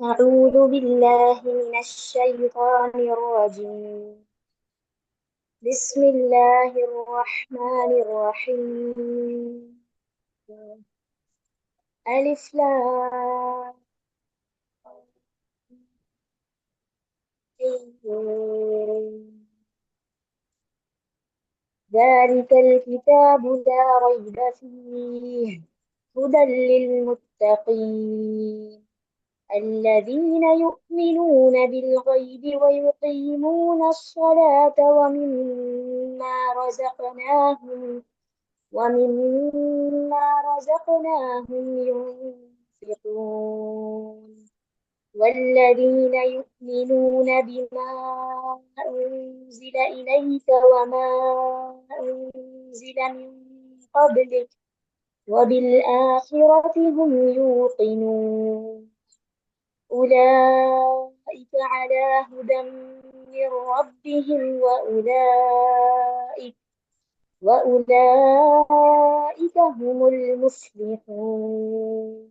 أعوذ بالله من الشيطان الرجيم. بسم الله الرحمن الرحيم. ألف لام ميم. ذلك الكتاب لا ريب فيه هدى للمتقين الذين يؤمنون بالغيب ويقيمون الصلاة ومما رزقناهم ينفقون والذين يؤمنون بما أنزل إليك وما أنزل من قبلك وبالآخرة هم يوقنون أولئك على هدى من ربهم وأولئك هم المفلحون.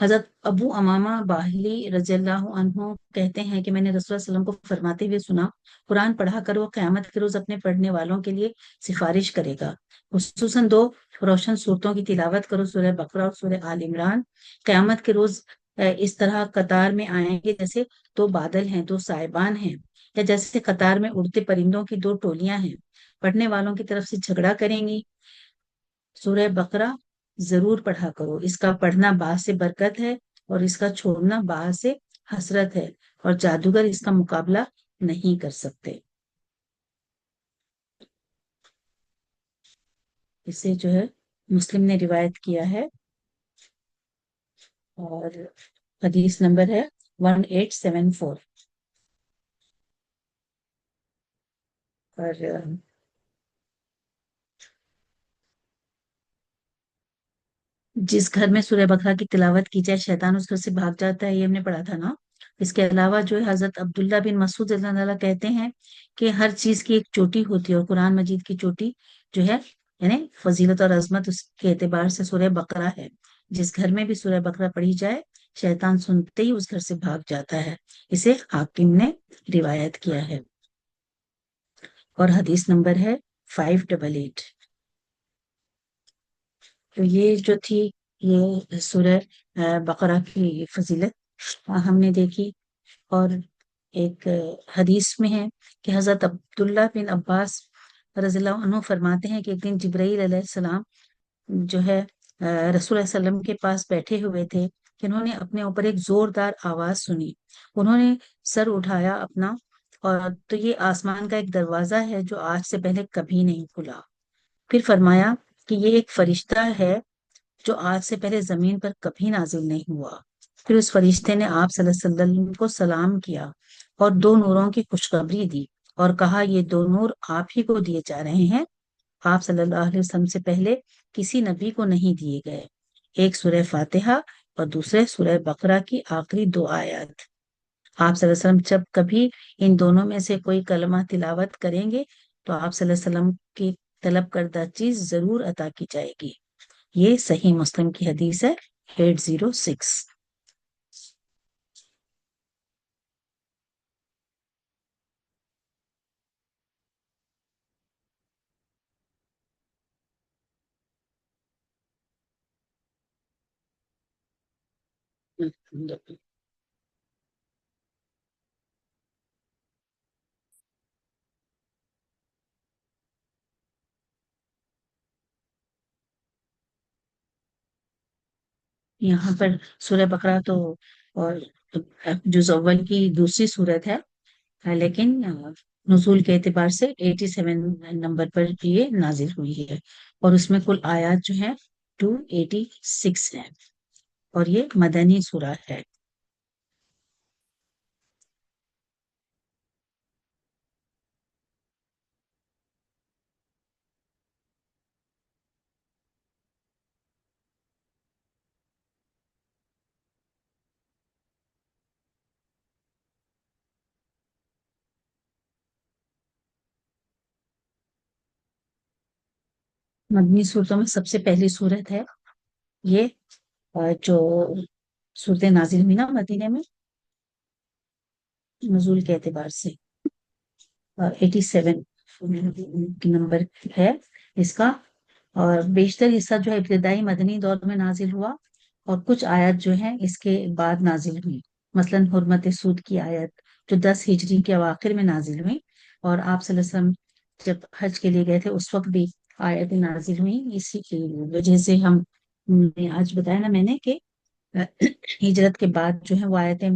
حضرت ابو امامہ باہلی رضی اللہ عنہ کہتے ہیں کہ میں نے رسول اللہ علیہ وسلم کو فرماتے ہوئے سنا، قرآن پڑھا کرو، قیامت کے روز اپنے پڑھنے والوں کے لیے سفارش کرے گا، خصوصاً دو روشن صورتوں کی تلاوت کرو، سورہ بقرہ اور سورہ آل عمران۔ قیامت کے روز اس طرح قطار میں آئیں گے جیسے دو بادل ہیں، دو سائبان ہیں، یا جیسے قطار میں اڑتے پرندوں کی دو ٹولیاں ہیں، پڑھنے والوں کی طرف سے جھگڑا کریں گی۔ سورہ بقرہ ضرور پڑھا کرو، اس کا پڑھنا باعث برکت ہے اور اس کا چھوڑنا باعث حسرت ہے، اور جادوگر اس کا مقابلہ نہیں کر سکتے۔ اسے جو ہے مسلم نے روایت کیا ہے، اور حدیث نمبر ہے 1874۔ اور جس گھر میں سورہ بقرہ کی تلاوت کی جائے شیطان اس گھر سے بھاگ جاتا ہے، یہ ہم نے پڑھا تھا نا۔ اس کے علاوہ جو ہے حضرت عبداللہ بن مسعود رضی اللہ عنہ کہتے ہیں کہ ہر چیز کی ایک چوٹی ہوتی ہے، اور قرآن مجید کی چوٹی جو ہے یعنی فضیلت اور عظمت اس کے اعتبار سے سورہ بقرہ ہے۔ جس گھر میں بھی سورہ بقرہ پڑھی جائے شیطان سنتے ہی اس گھر سے بھاگ جاتا ہے، اسے حاکم نے روایت کیا ہے، اور حدیث نمبر ہے 588۔ تو یہ جو تھی یہ سورہ بقرہ کی فضیلت ہم نے دیکھی۔ اور ایک حدیث میں ہے کہ حضرت عبداللہ بن عباس رضی اللہ عنہ فرماتے ہیں کہ ایک دن جبرائیل علیہ السلام جو ہے رسول اللہ علیہ وسلم کے پاس بیٹھے ہوئے تھے کہ انہوں نے اپنے اوپر ایک زوردار آواز سنی۔ انہوں نے سر اٹھایا اپنا، اور تو یہ آسمان کا ایک دروازہ ہے جو آج سے پہلے کبھی نہیں کھلا۔ پھر فرمایا کہ یہ ایک فرشتہ ہے جو آج سے پہلے زمین پر کبھی نازل نہیں ہوا۔ پھر اس فرشتے نے آپ صلی اللہ علیہ وسلم کو سلام کیا اور دو نوروں کی خوشخبری دی، اور کہا یہ دو نور آپ ہی کو دیے جا رہے ہیں، آپ صلی اللہ علیہ وسلم سے پہلے کسی نبی کو نہیں دیے گئے، ایک سورہ فاتحہ اور دوسرے سورہ بقرہ کی آخری دو آیات۔ آپ صلی اللہ علیہ وسلم جب کبھی ان دونوں میں سے کوئی کلمہ تلاوت کریں گے تو آپ صلی اللہ علیہ وسلم کی طلب کردہ چیز ضرور عطا کی جائے گی۔ یہ صحیح مسلم کی حدیث ہے 806۔ یہاں پر سورہ بقرہ تو اور جز اول کی دوسری صورت ہے، لیکن نزول کے اعتبار سے 87 نمبر پر یہ نازل ہوئی ہے، اور اس میں کل آیات جو ہیں 286 ہیں، اور یہ مدنی سورہ ہے۔ مدنی صورتوں میں سب سے پہلی صورت ہے یہ، جو صورت نازل ہوئی نا مدینے میں نزول کے اعتبار سے، 87 نمبر ہے اس کا، اور بیشتر حصہ جو ہے ابتدائی مدنی دور میں نازل ہوا، اور کچھ آیت جو ہیں اس کے بعد نازل ہوئی، مثلا حرمت سود کی آیت جو 10 ہجری کے اواخر میں نازل ہوئی، اور آپ صلی اللہ علیہ وسلم جب حج کے لیے گئے تھے اس وقت بھی آیت نازل ہوئی۔ اسی کی وجہ سے ہم نے آج بتایا نا میں نے کہ ہجرت کے بعد جو ہے وہ آیتیں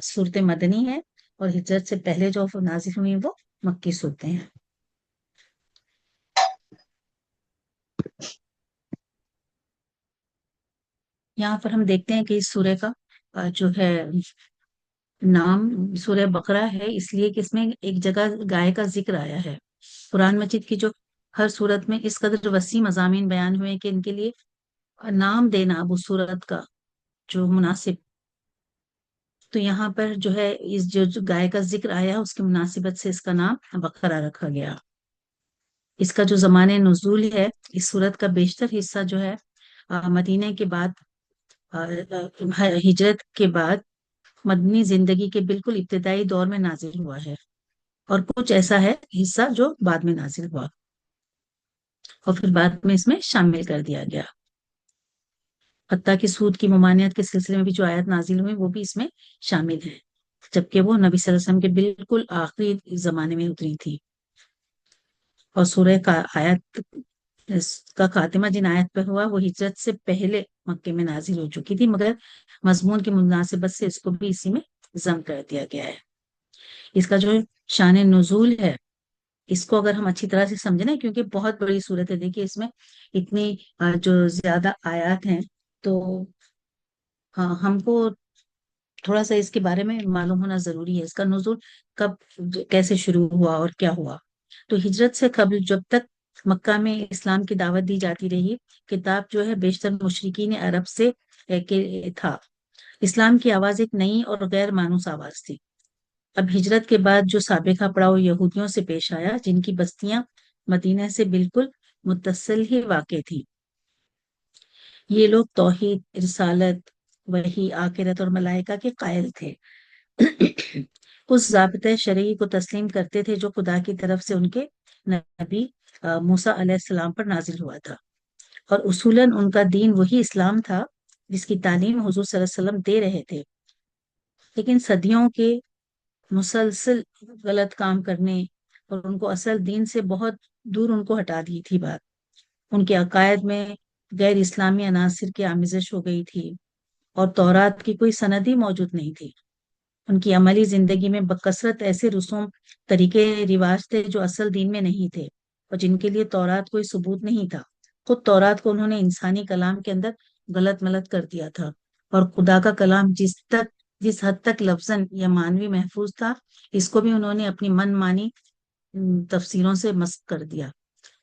صورت مدنی ہے، اور ہجرت سے پہلے جو نازل ہوئی وہ مکی صورتیں ہیں۔ یہاں پر ہم دیکھتے ہیں کہ اس سورہ کا جو ہے نام سورہ بقرہ ہے، اس لیے کہ اس میں ایک جگہ گائے کا ذکر آیا ہے۔ قرآن مجید کی جو ہر صورت میں اس قدر وسیع مضامین بیان ہوئے کہ ان کے لیے نام دینا اب اس صورت کا جو مناسب، تو یہاں پر جو ہے اس جو گائے کا ذکر آیا ہے اس کی مناسبت سے اس کا نام بقرہ رکھا گیا۔ اس کا جو زمان نزول ہے اس صورت کا بیشتر حصہ جو ہے مدینہ کے بعد ہجرت کے بعد مدنی زندگی کے بالکل ابتدائی دور میں نازل ہوا ہے، اور کچھ ایسا ہے حصہ جو بعد میں نازل ہوا اور پھر بعد میں اس میں شامل کر دیا گیا۔ حتیٰ کہ سود کی ممانعت کے سلسلے میں بھی جو آیت نازل ہوئی وہ بھی اس میں شامل ہے، جبکہ وہ نبی صلی اللہ علیہ وسلم کے بالکل آخری زمانے میں اتری تھی۔ اور سورہ کا آیت اس کا خاتمہ جن آیت پہ ہوا وہ ہجرت سے پہلے مکے میں نازل ہو چکی تھی، مگر مضمون کی مناسبت سے اس کو بھی اسی میں ضم کر دیا گیا ہے۔ اس کا جو شان نزول ہے، اس کو اگر ہم اچھی طرح سے سمجھیں نا، کیونکہ بہت بڑی صورت ہے، دیکھیے اس میں اتنی جو زیادہ آیات ہیں، تو ہاں ہم کو تھوڑا سا اس کے بارے میں معلوم ہونا ضروری ہے، اس کا نزول کب کیسے شروع ہوا اور کیا ہوا۔ تو ہجرت سے قبل جب تک مکہ میں اسلام کی دعوت دی جاتی رہی، کتاب جو ہے بیشتر مشرکین عرب سے تھا۔ اسلام کی آواز ایک نئی اور غیر مانوس آواز تھی۔ اب ہجرت کے بعد جو سابقہ پڑاؤ یہودیوں سے پیش آیا، جن کی بستیاں مدینہ سے بالکل متصل ہی واقع تھی، یہ لوگ توحید، رسالت، وحی، آخرت اور ملائکہ کے قائل تھے۔ اس ضابطۂ شرعی کو تسلیم کرتے تھے جو خدا کی طرف سے ان کے نبی موسیٰ علیہ السلام پر نازل ہوا تھا، اور اصولاً ان کا دین وہی اسلام تھا جس کی تعلیم حضور صلی اللہ علیہ وسلم دے رہے تھے۔ لیکن صدیوں کے مسلسل غلط کام کرنے اور ان کو اصل دین سے بہت دور ان کو ہٹا دی تھی بات۔ ان کے عقائد میں غیر اسلامی عناصر کی آمیزش ہو گئی تھی، اور تورات کی کوئی سند ہی موجود نہیں تھی۔ ان کی عملی زندگی میں بکثرت ایسے رسوم، طریقے، رواج تھے جو اصل دین میں نہیں تھے، اور جن کے لیے تورات کوئی ثبوت نہیں تھا۔ خود تورات کو انہوں نے انسانی کلام کے اندر غلط ملت کر دیا تھا، اور خدا کا کلام جس حد تک لفظاً یا معنوی محفوظ تھا، اس کو بھی انہوں نے اپنی من مانی تفسیروں سے مسخ کر دیا۔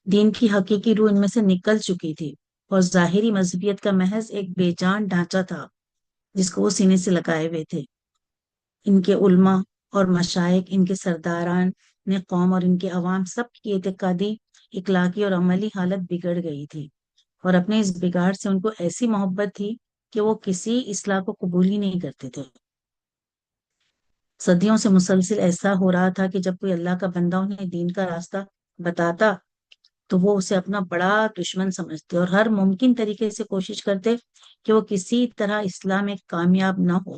دین کی حقیقی روح ان میں سے نکل چکی تھی، اور ظاہری مذہبیت کا محض ایک بے جان ڈھانچہ تھا جس کو وہ سینے سے لگائے ہوئے تھے۔ ان کے علماء اور مشائخ، ان کے سرداران نے قوم اور ان کے عوام سب کی اعتقادی، اخلاقی اور عملی حالت بگڑ گئی تھی، اور اپنے اس بگاڑ سے ان کو ایسی محبت تھی کہ وہ کسی اصلاح کو قبول ہی نہیں کرتے تھے۔ صدیوں سے مسلسل ایسا ہو رہا تھا کہ جب کوئی اللہ کا بندہ انہیں دین کا راستہ بتاتا تو وہ اسے اپنا بڑا دشمن سمجھتے، اور ہر ممکن طریقے سے کوشش کرتے کہ وہ کسی طرح اسلام میں کامیاب نہ ہو۔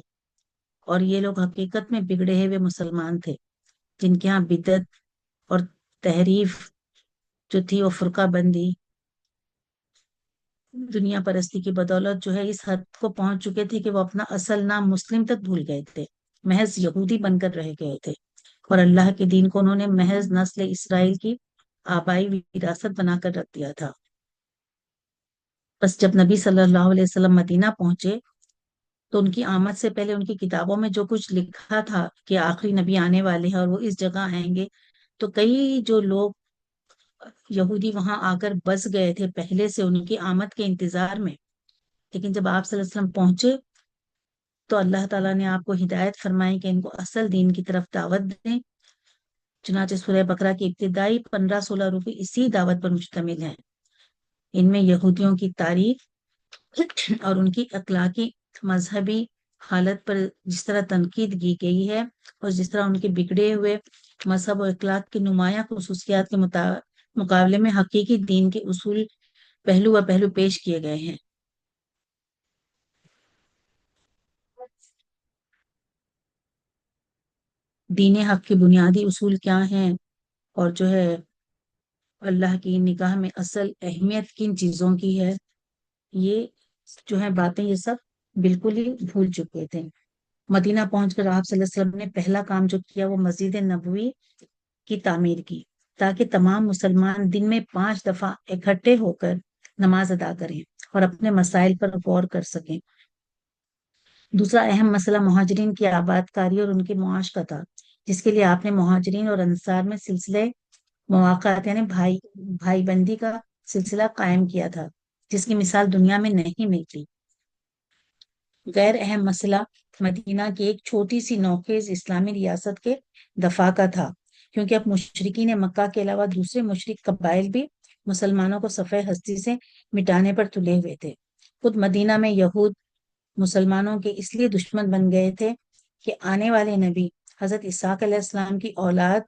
اور یہ لوگ حقیقت میں بگڑے ہوئے مسلمان تھے، جن کے ہاں بدعت اور تحریف جو تھی، وہ فرقہ بندی، دنیا پرستی کی بدولت جو ہے اس حد کو پہنچ چکے تھے کہ وہ اپنا اصل نام مسلم تک بھول گئے تھے، محض یہودی بن کر رہ گئے تھے، اور اللہ کے دین کو انہوں نے محض نسل اسرائیل کی آبائی وراثت بنا کر رکھ دیا تھا۔ بس جب نبی صلی اللہ علیہ وسلم مدینہ پہنچے تو ان کی آمد سے پہلے ان کی کتابوں میں جو کچھ لکھا تھا کہ آخری نبی آنے والے ہیں اور وہ اس جگہ آئیں گے، تو کئی جو لوگ یہودی وہاں آ کر بس گئے تھے پہلے سے ان کی آمد کے انتظار میں۔ لیکن جب آپ صلی اللہ علیہ وسلم پہنچے تو اللہ تعالیٰ نے آپ کو ہدایت فرمائی کہ ان کو اصل دین کی طرف دعوت دیں۔ چنانچہ سورہ بقرہ کی ابتدائی 15-16 رکوع اسی دعوت پر مشتمل ہیں۔ ان میں یہودیوں کی تاریخ اور ان کی اخلاقی، مذہبی حالت پر جس طرح تنقید کی گئی ہے، اور جس طرح ان کے بگڑے ہوئے مذہب و اخلاق کی نمایاں خصوصیات کے مقابلے میں حقیقی دین کے اصول پہلو پیش کیے گئے ہیں۔ دین حق کی بنیادی اصول کیا ہیں، اور جو ہے اللہ کی نگاہ میں اصل اہمیت کن چیزوں کی ہے، یہ جو ہے باتیں یہ سب بالکل ہی بھول چکے تھے۔ مدینہ پہنچ کر آپ صلی اللہ علیہ وسلم نے پہلا کام جو کیا وہ مسجد نبوی کی تعمیر کی، تاکہ تمام مسلمان دن میں 5 دفعہ اکٹھے ہو کر نماز ادا کریں اور اپنے مسائل پر غور کر سکیں۔ دوسرا اہم مسئلہ مہاجرین کی آباد کاری اور ان کے معاش کا تھا، جس کے لیے آپ نے مہاجرین اور انصار میں سلسلے مواقعات یعنی بھائی بندی کا سلسلہ قائم کیا تھا، جس کی مثال دنیا میں نہیں ملتی۔ غیر اہم مسئلہ مدینہ کی ایک چھوٹی سی نوخیز اسلامی ریاست کے دفاع کا تھا، کیونکہ اب مشرکین مکہ کے علاوہ دوسرے مشرک قبائل بھی مسلمانوں کو صفحہ ہستی سے مٹانے پر تلے ہوئے تھے۔ خود مدینہ میں یہود مسلمانوں کے اس لیے دشمن بن گئے تھے کہ آنے والے نبی حضرت اسحاق علیہ السلام کی اولاد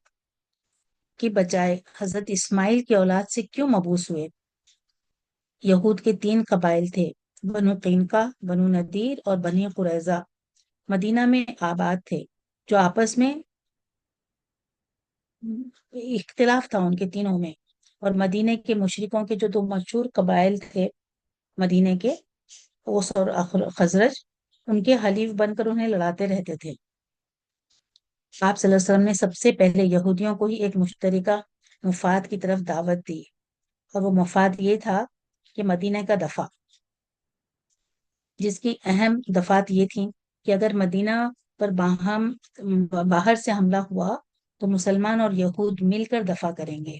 کی بجائے حضرت اسماعیل کی اولاد سے کیوں مبعوث ہوئے۔ یہود کے 3 قبائل تھے، بنو قینقاع، بنو نذیر اور بنی قریظہ، مدینہ میں آباد تھے، جو آپس میں اختلاف تھا ان کے تینوں میں، اور مدینے کے مشرکوں کے جو 2 مشہور قبائل تھے مدینے کے، اوس اور خزرج، ان کے حلیف بن کر انہیں لڑاتے رہتے تھے۔ آپ صلی اللہ علیہ وسلم نے سب سے پہلے یہودیوں کو ہی ایک مشترکہ مفاد کی طرف دعوت دی، اور وہ مفاد یہ تھا کہ مدینہ کا دفاع، جس کی اہم دفعات یہ تھیں کہ اگر مدینہ پر باہر سے حملہ ہوا تو مسلمان اور یہود مل کر دفاع کریں گے،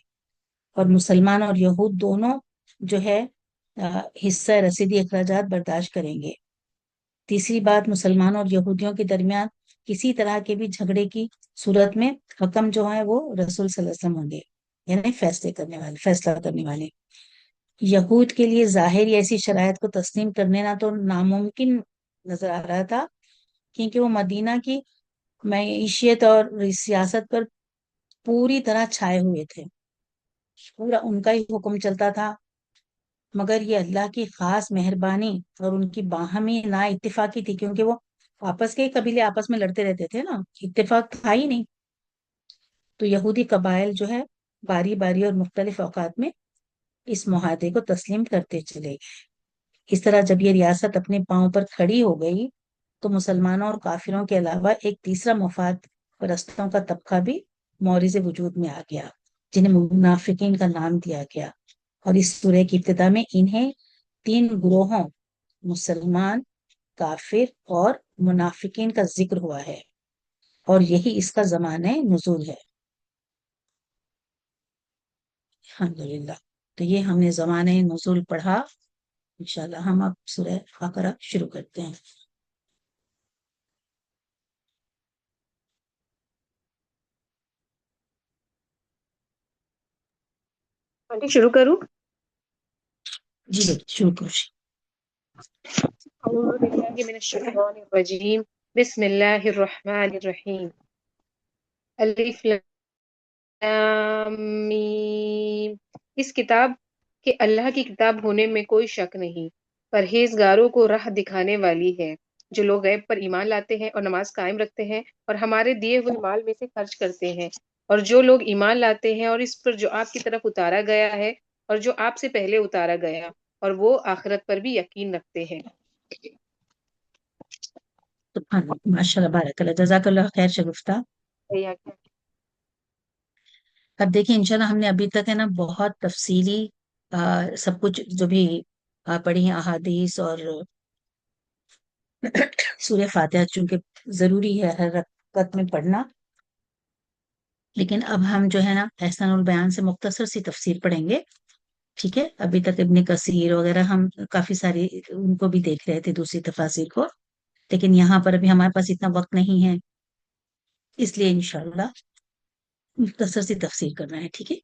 اور مسلمان اور یہود دونوں جو ہے حصہ رسیدی اخراجات برداشت کریں گے۔ تیسری بات، مسلمانوں اور یہودیوں کے درمیان کسی طرح کے بھی جھگڑے کی صورت میں حکم جو ہے وہ رسول صلی اللہ علیہ وسلم ہوں گے، یعنی فیصلہ کرنے والے۔ یہود کے لیے ظاہری ایسی شرائط کو تسلیم کرنا تو ناممکن نظر آ رہا تھا، کیونکہ وہ مدینہ کی معیشت اور سیاست پر پوری طرح چھائے ہوئے تھے، پورا ان کا ہی حکم چلتا تھا۔ مگر یہ اللہ کی خاص مہربانی اور ان کی باہمی نا اتفاقی تھی، کیونکہ وہ آپس کے قبیلے آپس میں لڑتے رہتے تھے نا، اتفاق تھا ہی نہیں۔ تو یہودی قبائل جو ہے باری باری اور مختلف اوقات میں اس معاہدے کو تسلیم کرتے چلے گئے۔ اس طرح جب یہ ریاست اپنے پاؤں پر کھڑی ہو گئی تو مسلمانوں اور کافروں کے علاوہ ایک تیسرا مفاد پرستوں کا طبقہ بھی مورد وجود میں آ گیا، جنہیں منافقین کا نام دیا گیا، اور اس سورہ کی ابتدا میں انہیں 3 گروہوں مسلمان، کافر اور منافقین کا ذکر ہوا ہے، اور یہی اس کا زمانہ نزول ہے۔ الحمدللہ، تو یہ ہم نے زمانہ نزول پڑھا۔ انشاءاللہ ہم اب سورہ بقرہ شروع کرتے ہیں۔ آنٹی شروع کروں؟ جی شروع کریں۔ اعوذ باللہ من الشیطان الرجیم، بسم اللہ الرحمن الرحیم، الف لام میم۔ اس کتاب کے اللہ کی کتاب ہونے میں کوئی شک نہیں، پرہیزگاروں کو راہ دکھانے والی ہے، جو لوگ غیب پر ایمان لاتے ہیں اور نماز قائم رکھتے ہیں اور ہمارے دیے ہوئے مال میں سے خرچ کرتے ہیں، اور جو لوگ ایمان لاتے ہیں اور اس پر جو آپ کی طرف اتارا گیا ہے اور جو آپ سے پہلے اتارا گیا، اور وہ آخرت پر بھی یقین رکھتے ہیں۔ ماشاء اللہ، بارک اللہ، جزاک اللہ خیر شگفتہ۔ اب دیکھیں انشاءاللہ ہم نے ابھی تک ہے نا بہت تفصیلی سب کچھ جو بھی پڑھی ہیں احادیث اور سورہ فاتحہ، چونکہ ضروری ہے ہر رکعت میں پڑھنا، لیکن اب ہم جو ہے نا احسان البیان سے مختصر سی تفسیر پڑھیں گے، ٹھیک ہے؟ ابھی تک ابن کثیر وغیرہ ہم کافی ساری ان کو بھی دیکھ رہے تھے، دوسری تفاسیر کو، لیکن یہاں پر ابھی ہمارے پاس اتنا وقت نہیں ہے، اس لیے انشاءاللہ مختصر سی تفسیر کرنا ہے، ٹھیک ہے؟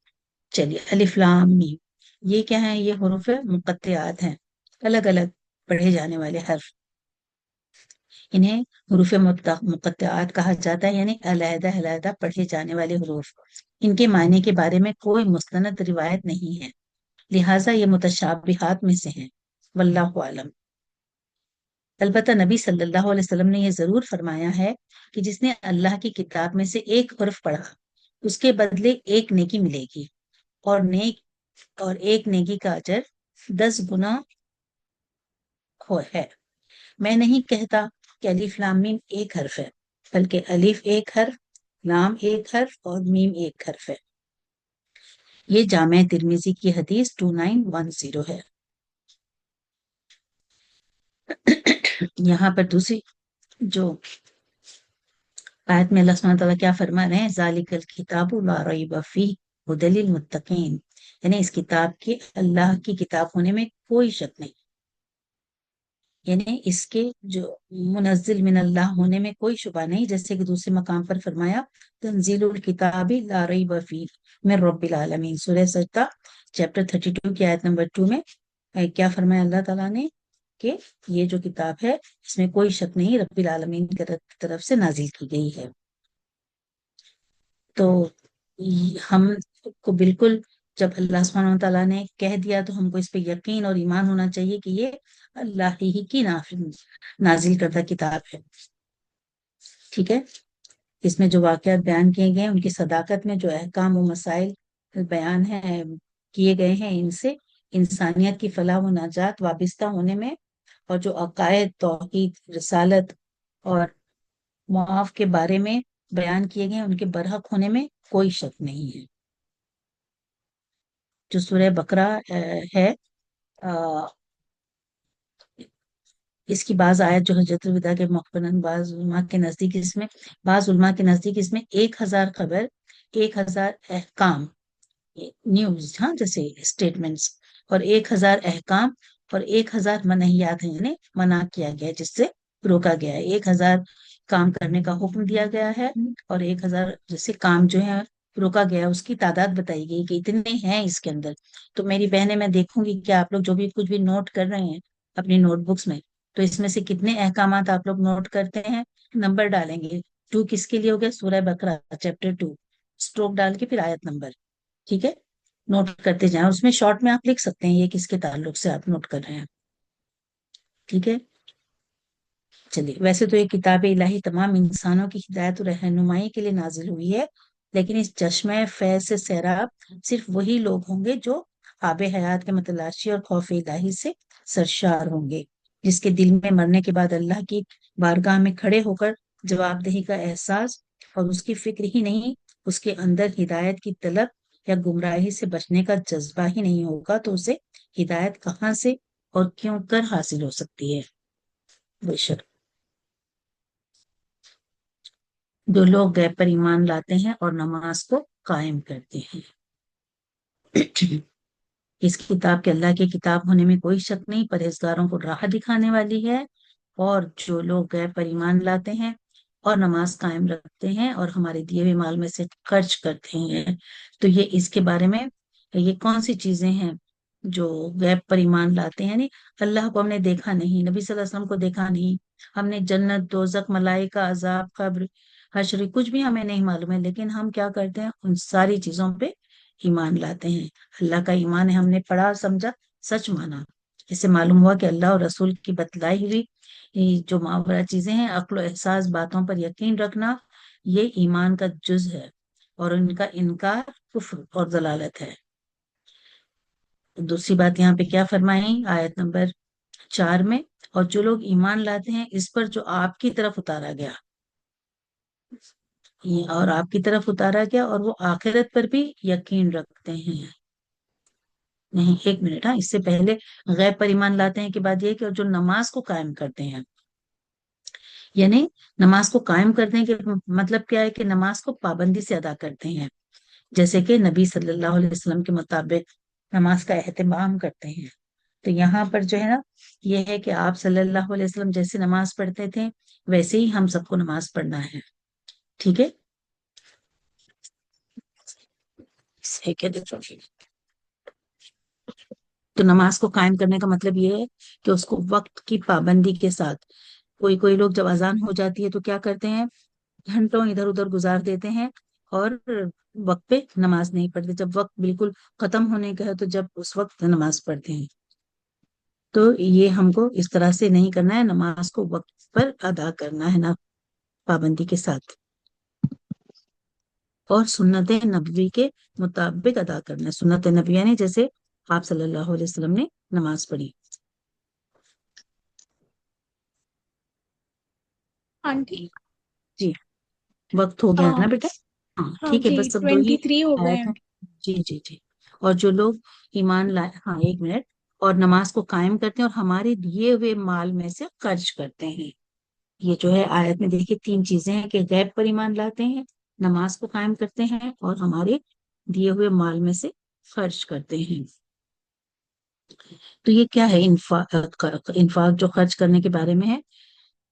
چلیے، الف لام میم، یہ کیا ہے؟ یہ حروف مقطعات ہیں، الگ الگ پڑھے جانے والے حرف، انہیں حروف مقطعات کہا جاتا ہے، یعنی علیحدہ علیحدہ پڑھے جانے والے حروف۔ ان کے معنی کے بارے میں کوئی مستند روایت نہیں ہے، لہٰذا یہ متشابہات میں سے ہیں، واللہ عالم۔ البتہ نبی صلی اللہ علیہ وسلم نے یہ ضرور فرمایا ہے کہ جس نے اللہ کی کتاب میں سے ایک حرف پڑھا اس کے بدلے ایک نیکی ملے گی، اور ایک نیکی کا اجر 10 گنا ہے۔ میں نہیں کہتا کہ الف لام میم ایک حرف ہے، بلکہ الف ایک حرف، لام ایک حرف اور میم ایک حرف ہے۔ یہ جامع ترمذی کی حدیث 2910 ہے۔ یہاں پر دوسری جو آیت میں اللہ سبحانہ تعالیٰ کیا فرما رہے ہیں، ذالک الکتاب لا ریب فیہ ھدی للمتقین، یعنی اس کتاب کی اللہ کی کتاب ہونے میں کوئی شک نہیں، یعنی اس کے جو منزل من اللہ ہونے میں کوئی شبہ نہیں، جیسے کہ دوسرے مقام پر فرمایا تنزیل الکتاب لا ریب فیہ من رب العالمین، سورہ سجدہ چیپٹر 32 کی آیت نمبر 2 میں کیا فرمایا اللہ تعالیٰ نے؟ کہ یہ جو کتاب ہے اس میں کوئی شک نہیں، رب العالمین کی طرف سے نازل کی گئی ہے۔ تو ہم کو بالکل جب اللہ سبحانہ وتعالیٰ نے کہہ دیا تو ہم کو اس پہ یقین اور ایمان ہونا چاہیے کہ یہ اللہ ہی کی نازل کردہ کتاب ہے۔ ٹھیک ہے، اس میں جو واقعات بیان کیے گئے ہیں ان کی صداقت میں جو احکام و مسائل بیان ہے کیے گئے ہیں، ان سے انسانیت کی فلاح و نجات وابستہ ہونے میں، اور جو عقائد، توحید، رسالت اور معاف کے بارے میں بیان کیے گئے ہیں ان کے برحق ہونے میں کوئی شک نہیں ہے۔ جو سورہ بقرہ ہے، اس کی بعض آیت جو حجت الوداع کے مقبلاً بعض علماء کے نزدیک اس میں 1000 خبر، 1000 احکام، نیوز، ہاں جیسے اسٹیٹمنٹس، اور 1000 احکام اور 1000 منہیات ہیں، یعنی منع کیا گیا ہے، جس سے روکا گیا ہے۔ 1000 کام کرنے کا حکم دیا گیا ہے، اور 1000 جیسے کام جو ہے روکا گیا، اس کی تعداد بتائی گئی کہ اتنے ہیں اس کے اندر۔ تو میری بہنیں، میں دیکھوں گی کہ آپ لوگ جو بھی کچھ بھی نوٹ کر رہے ہیں اپنی نوٹ بکس میں، تو اس میں سے کتنے احکامات آپ لوگ نوٹ کرتے ہیں، نمبر ڈالیں گے۔ 2 کس کے لیے ہو گیا؟ سورہ بقرہ چیپٹر 2، اسٹروک ڈال کے پھر آیت نمبر، ٹھیک ہے، نوٹ کرتے جائیں۔ اس میں شارٹ میں آپ لکھ سکتے ہیں یہ کس کے تعلق سے آپ نوٹ کر رہے ہیں، ٹھیک ہے۔ چلیے، ویسے تو یہ کتاب الہی تمام انسانوں کی ہدایت و رہنمائی کے لیے نازل ہوئی ہے، لیکن اس چشمہ فیض سے سیراب صرف وہی لوگ ہوں گے جو آب حیات کے متلاشی اور خوف الہی سے سرشار ہوں گے، جس کے دل میں مرنے کے بعد اللہ کی بارگاہ میں کھڑے ہو کر جواب دہی کا احساس اور اس کی فکر ہی نہیں، اس کے اندر ہدایت کی طلب یا گمراہی سے بچنے کا جذبہ ہی نہیں ہوگا، تو اسے ہدایت کہاں سے اور کیوں کر حاصل ہو سکتی ہے؟ بے شک جو لوگ غیب پر ایمان لاتے ہیں اور نماز کو قائم کرتے ہیں۔ اس کتاب کے اللہ کی کتاب ہونے میں کوئی شک نہیں، پرہیزگاروں کو راہ دکھانے والی ہے، اور جو لوگ غیب پر ایمان لاتے ہیں اور نماز قائم رکھتے ہیں اور ہمارے دیے ہوئے مال میں سے خرچ کرتے ہیں، تو یہ اس کے بارے میں یہ کون سی چیزیں ہیں جو غیب پر ایمان لاتے ہیں؟ یعنی اللہ کو ہم نے دیکھا نہیں، نبی صلی اللہ علیہ وسلم کو دیکھا نہیں، ہم نے جنت، دوزخ، ملائکہ، عذاب، قبر، حشر کچھ بھی ہمیں نہیں معلوم ہے، لیکن ہم کیا کرتے ہیں؟ ان ساری چیزوں پہ ایمان لاتے ہیں۔ اللہ کا ایمان ہے، ہم نے پڑھا، سمجھا، سچ مانا۔ اس سے معلوم ہوا کہ اللہ اور رسول کی بتلائی ہوئی یہ جو ماورا چیزیں ہیں، عقل و احساس باتوں پر یقین رکھنا، یہ ایمان کا جز ہے، اور ان کا انکار کفر اور ضلالت ہے۔ دوسری بات یہاں پہ کیا فرمائیں آیت نمبر 4 میں؟ اور جو لوگ ایمان لاتے ہیں اس پر جو آپ کی طرف اتارا گیا، اور آپ کی طرف اتارا گیا، اور وہ آخرت پر بھی یقین رکھتے ہیں۔ نہیں، ایک منٹ، ہاں، اس سے پہلے غیب پر ایمان لاتے ہیں کے بعد یہ کہ جو نماز کو قائم کرتے ہیں، یعنی نماز کو قائم کرنے کے مطلب کیا ہے؟ کہ نماز کو پابندی سے ادا کرتے ہیں، جیسے کہ نبی صلی اللہ علیہ وسلم کے مطابق نماز کا اہتمام کرتے ہیں۔ تو یہاں پر جو ہے نا، یہ ہے کہ آپ صلی اللہ علیہ وسلم جیسے نماز پڑھتے تھے ویسے ہی ہم سب کو نماز پڑھنا ہے، ٹھیک ہے۔ تو نماز کو قائم کرنے کا مطلب یہ ہے کہ اس کو وقت کی پابندی کے ساتھ، کوئی لوگ جب اذان ہو جاتی ہے تو کیا کرتے ہیں؟ گھنٹوں ادھر ادھر گزار دیتے ہیں اور وقت پہ نماز نہیں پڑھتے، جب وقت بالکل ختم ہونے کا ہے تو جب اس وقت نماز پڑھتے ہیں۔ تو یہ ہم کو اس طرح سے نہیں کرنا ہے، نماز کو وقت پر ادا کرنا ہے نا، پابندی کے ساتھ، اور سنت نبوی کے مطابق ادا کرنا ہے۔ سنت نبوی یعنی جیسے آپ صلی اللہ علیہ وسلم نے نماز پڑھی۔ آنٹی جی، وقت ہو گیا نا بیٹا؟ ہاں ہاں ٹھیک ہے، جی، بس سب 23 ہو گئے آیت ہیں۔ ہیں۔ جی جی جی، اور جو لوگ ایمان لائے، ہاں ایک منٹ، اور نماز کو قائم کرتے ہیں اور ہمارے دیے ہوئے مال میں سے خرچ کرتے ہیں۔ یہ جو ہے آیت میں دیکھیے 3 چیزیں ہیں کہ غیب پر ایمان لاتے ہیں، نماز کو قائم کرتے ہیں، اور ہمارے دیے ہوئے مال میں سے خرچ کرتے ہیں۔ تو یہ کیا ہے؟ انفاق جو خرچ کرنے کے بارے میں ہے،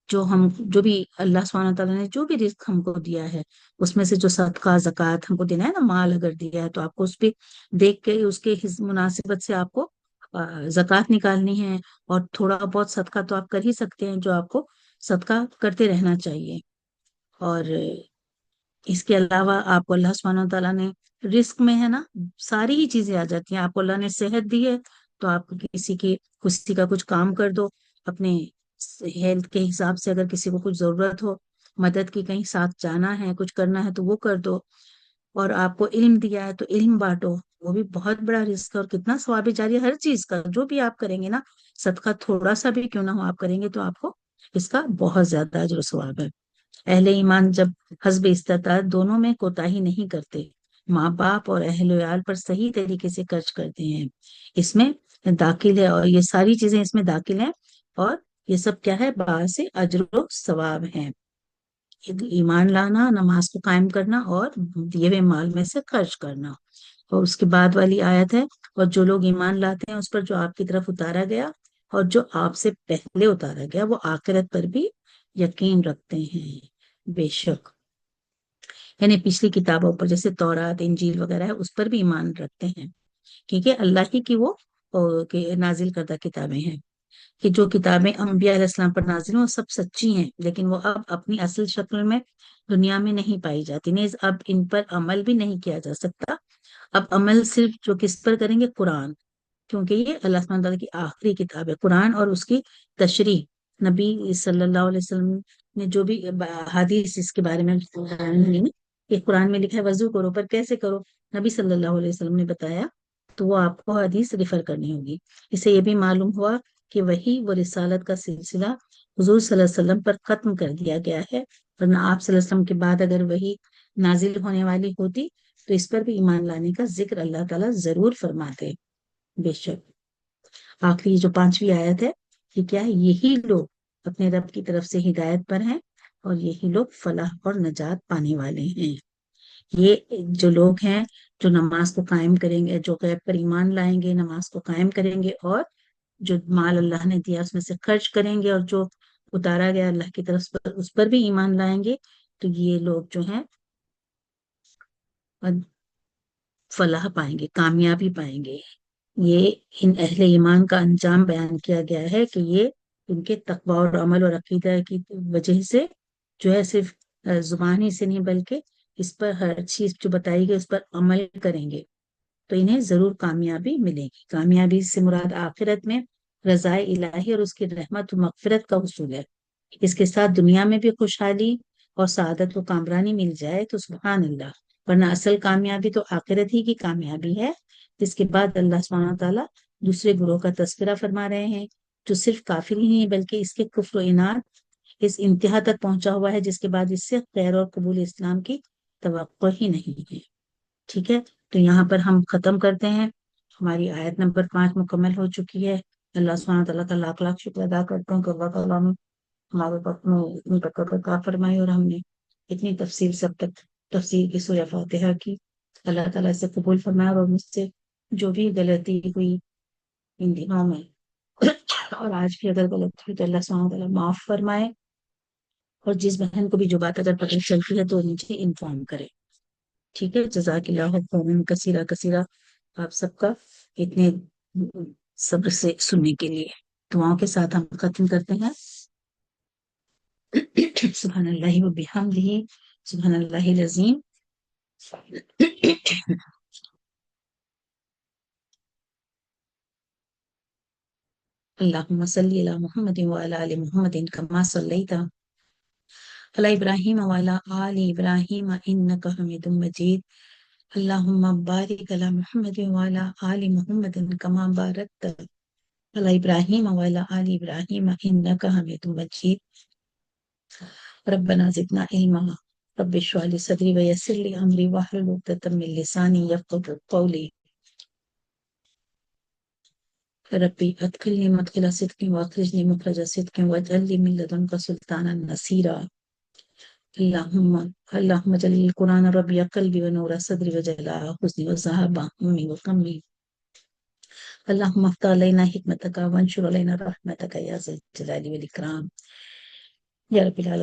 جو بھی اللہ سبحانہ تعالیٰ نے جو بھی رزق ہم کو دیا ہے اس میں سے جو صدقہ زکوٰۃ ہم کو دینا ہے نا، مال اگر دیا ہے تو آپ کو اس پہ دیکھ کے اس کے مناسبت سے آپ کو زکوٰۃ نکالنی ہے، اور تھوڑا بہت صدقہ تو آپ کر ہی سکتے ہیں، جو آپ کو صدقہ کرتے رہنا چاہیے۔ اور اس کے علاوہ آپ کو اللہ سبحانہ تعالیٰ نے رزق میں ہے نا ساری ہی چیزیں آ جاتی ہیں۔ آپ کو اللہ نے صحت دی ہے تو آپ کسی کا کچھ کام کر دو، اپنے ہیلتھ کے حساب سے۔ اگر کسی کو کچھ ضرورت ہو، مدد کی، کہیں ساتھ جانا ہے، کچھ کرنا ہے تو وہ کر دو۔ اور آپ کو علم دیا ہے تو علم بانٹو، وہ بھی بہت بڑا رزق ہے، اور کتنا ثواب جاری ہے ہر چیز کا۔ جو بھی آپ کریں گے نا، صدقہ تھوڑا سا بھی کیوں نہ ہو آپ کریں گے تو آپ کو اس کا بہت زیادہ اجر و ثواب ہے۔ اہل ایمان جب حسب استطاعت دونوں میں کوتاہی نہیں کرتے، ماں باپ اور اہل ویال پر صحیح طریقے سے خرچ کرتے ہیں، اس میں داخل ہے، اور یہ ساری چیزیں اس میں داخل ہیں، اور یہ سب کیا ہے؟ باعث اجر و ثواب ہیں۔ ایمان لانا، نماز کو قائم کرنا، اور دیے ہوئے مال میں سے خرچ کرنا۔ اور اس کے بعد والی آیت ہے، اور جو لوگ ایمان لاتے ہیں اس پر جو آپ کی طرف اتارا گیا اور جو آپ سے پہلے اتارا گیا، وہ آخرت پر بھی یقین رکھتے ہیں۔ بے شک، یعنی پچھلی کتابوں پر جیسے تورات، انجیل وغیرہ ہے، اس پر بھی ایمان رکھتے ہیں، کیونکہ اللہ ہی کی وہ کہ نازل کردہ کتابیں ہیں، کہ جو کتابیں انبیاء علیہ السلام پر نازل ہیں وہ سب سچی ہیں، لیکن وہ اب اپنی اصل شکل میں دنیا میں نہیں پائی جاتی، نیز اب ان پر عمل بھی نہیں کیا جا سکتا۔ اب عمل صرف جو کس پر کریں گے؟ قرآن، کیونکہ یہ اللہ سبحانہ تعالیٰ کی آخری کتاب ہے قرآن، اور اس کی تشریح نبی صلی اللہ علیہ وسلم نے جو بھی حدیث اس کے بارے میں کہ قرآن میں لکھا ہے وضو کرو، پر کیسے کرو؟ نبی صلی اللہ علیہ وسلم نے بتایا، تو وہ آپ کو حدیث ریفر کرنی ہوگی۔ اسے یہ بھی معلوم ہوا کہ وہی و رسالت کا سلسلہ حضور صلی اللہ علیہ وسلم پر ختم کر دیا گیا ہے، ورنہ آپ صلی اللہ علیہ وسلم کے بعد اگر وہی نازل ہونے والی ہوتی تو اس پر بھی ایمان لانے کا ذکر اللہ تعالیٰ ضرور فرماتے۔ بے شک، آخری جو 5ویں آیت ہے، یہ کیا ہے؟ یہی لوگ اپنے رب کی طرف سے ہدایت پر ہیں، اور یہی لوگ فلاح اور نجات پانے والے ہیں۔ یہ جو لوگ ہیں جو نماز کو قائم کریں گے، جو غیب پر ایمان لائیں گے، نماز کو قائم کریں گے، اور جو مال اللہ نے دیا اس میں سے خرچ کریں گے، اور جو اتارا گیا اللہ کی طرف پر اس پر بھی ایمان لائیں گے، تو یہ لوگ جو ہیں فلاح پائیں گے، کامیابی پائیں گے۔ یہ ان اہل ایمان کا انجام بیان کیا گیا ہے کہ یہ ان کے تقوی اور عمل اور عقیدہ کی وجہ سے جو ہے صرف زبانی سے نہیں بلکہ اس پر ہر چیز جو بتائی گئی اس پر عمل کریں گے تو انہیں ضرور کامیابی ملے گی۔ کامیابی سے مراد آخرت میں رضا الہی اور اس کی رحمت و مغفرت کا حصول ہے۔ اس کے ساتھ دنیا میں بھی خوشحالی اور سعادت و کامرانی مل جائے تو سبحان اللہ، ورنہ اصل کامیابی تو آخرت ہی کی کامیابی ہے۔ جس کے بعد اللہ سبحانہ تعالیٰ دوسرے گروہ کا تذکرہ فرما رہے ہیں، جو صرف کافر ہی نہیں بلکہ اس کے کفر و اناد اس انتہا تک پہنچا ہوا ہے جس کے بعد اس سے خیر اور قبول اسلام کی توقع ہی نہیں ہے۔ ٹھیک ہے، تو یہاں پر ہم ختم کرتے ہیں۔ ہماری آیت نمبر 5 مکمل ہو چکی ہے۔ اللہ سبحانہ تعالیٰ کا لاکھ لاکھ شکر ادا کرتے ہیں کہ اللہ تعالیٰ نے ہمارے وقت میں اتنی برکت عطا فرمائی، اور ہم نے اتنی تفصیل سب تک تفسیر کی سورہ فاتحہ کی۔ اللہ تعالیٰ سے قبول فرمائے، اور مجھ سے جو بھی غلطی ہوئی ان دنوں میں اور آج بھی اگر غلط ہوئی تو اللہ سبحانہ تعالیٰ معاف فرمائے، اور جس بہن کو بھی جو بات اگر پتہ چلتی ہے تو مجھے انفارم کرے۔ ٹھیک ہے، جزاک اللہ خیرا کثیرہ کثیرہ آپ سب کا اتنے صبر سے سننے کے لیے۔ دعاؤں کے ساتھ ہم ختم کرتے ہیں۔ سبحان اللہ و بحمدہ، سبحان اللہ العظیم۔ اللہم صلی علی محمد وعلی آل محمد کما صلیت علی ابراہیم وعلی آل ابراہیم انک حمید مجید۔ اللہم بارک علی محمد وعلی آل محمد کما بارکت علی ابراہیم وعلی آل ابراہیم انک حمید مجید۔ ربنا زدنا علما، رب اشرح لی صدری ویسر لی امری واحلل عقدۃ من لسانی یفقهوا قولی۔ ربی ادخلنی مدخل صدق واخرجنی مخرج صدق واجعل لی من لدنک سلطانا نصیرا۔ اللہم اجعل القرآن ربیع قلبی ونور صدری وجلاء حزنی وذہاب ہمی وغمی۔ اللہم افتح علینا حکمتک وانشر علینا رحمتک یا ذا الجلال والاکرام۔ یا رب العالمین۔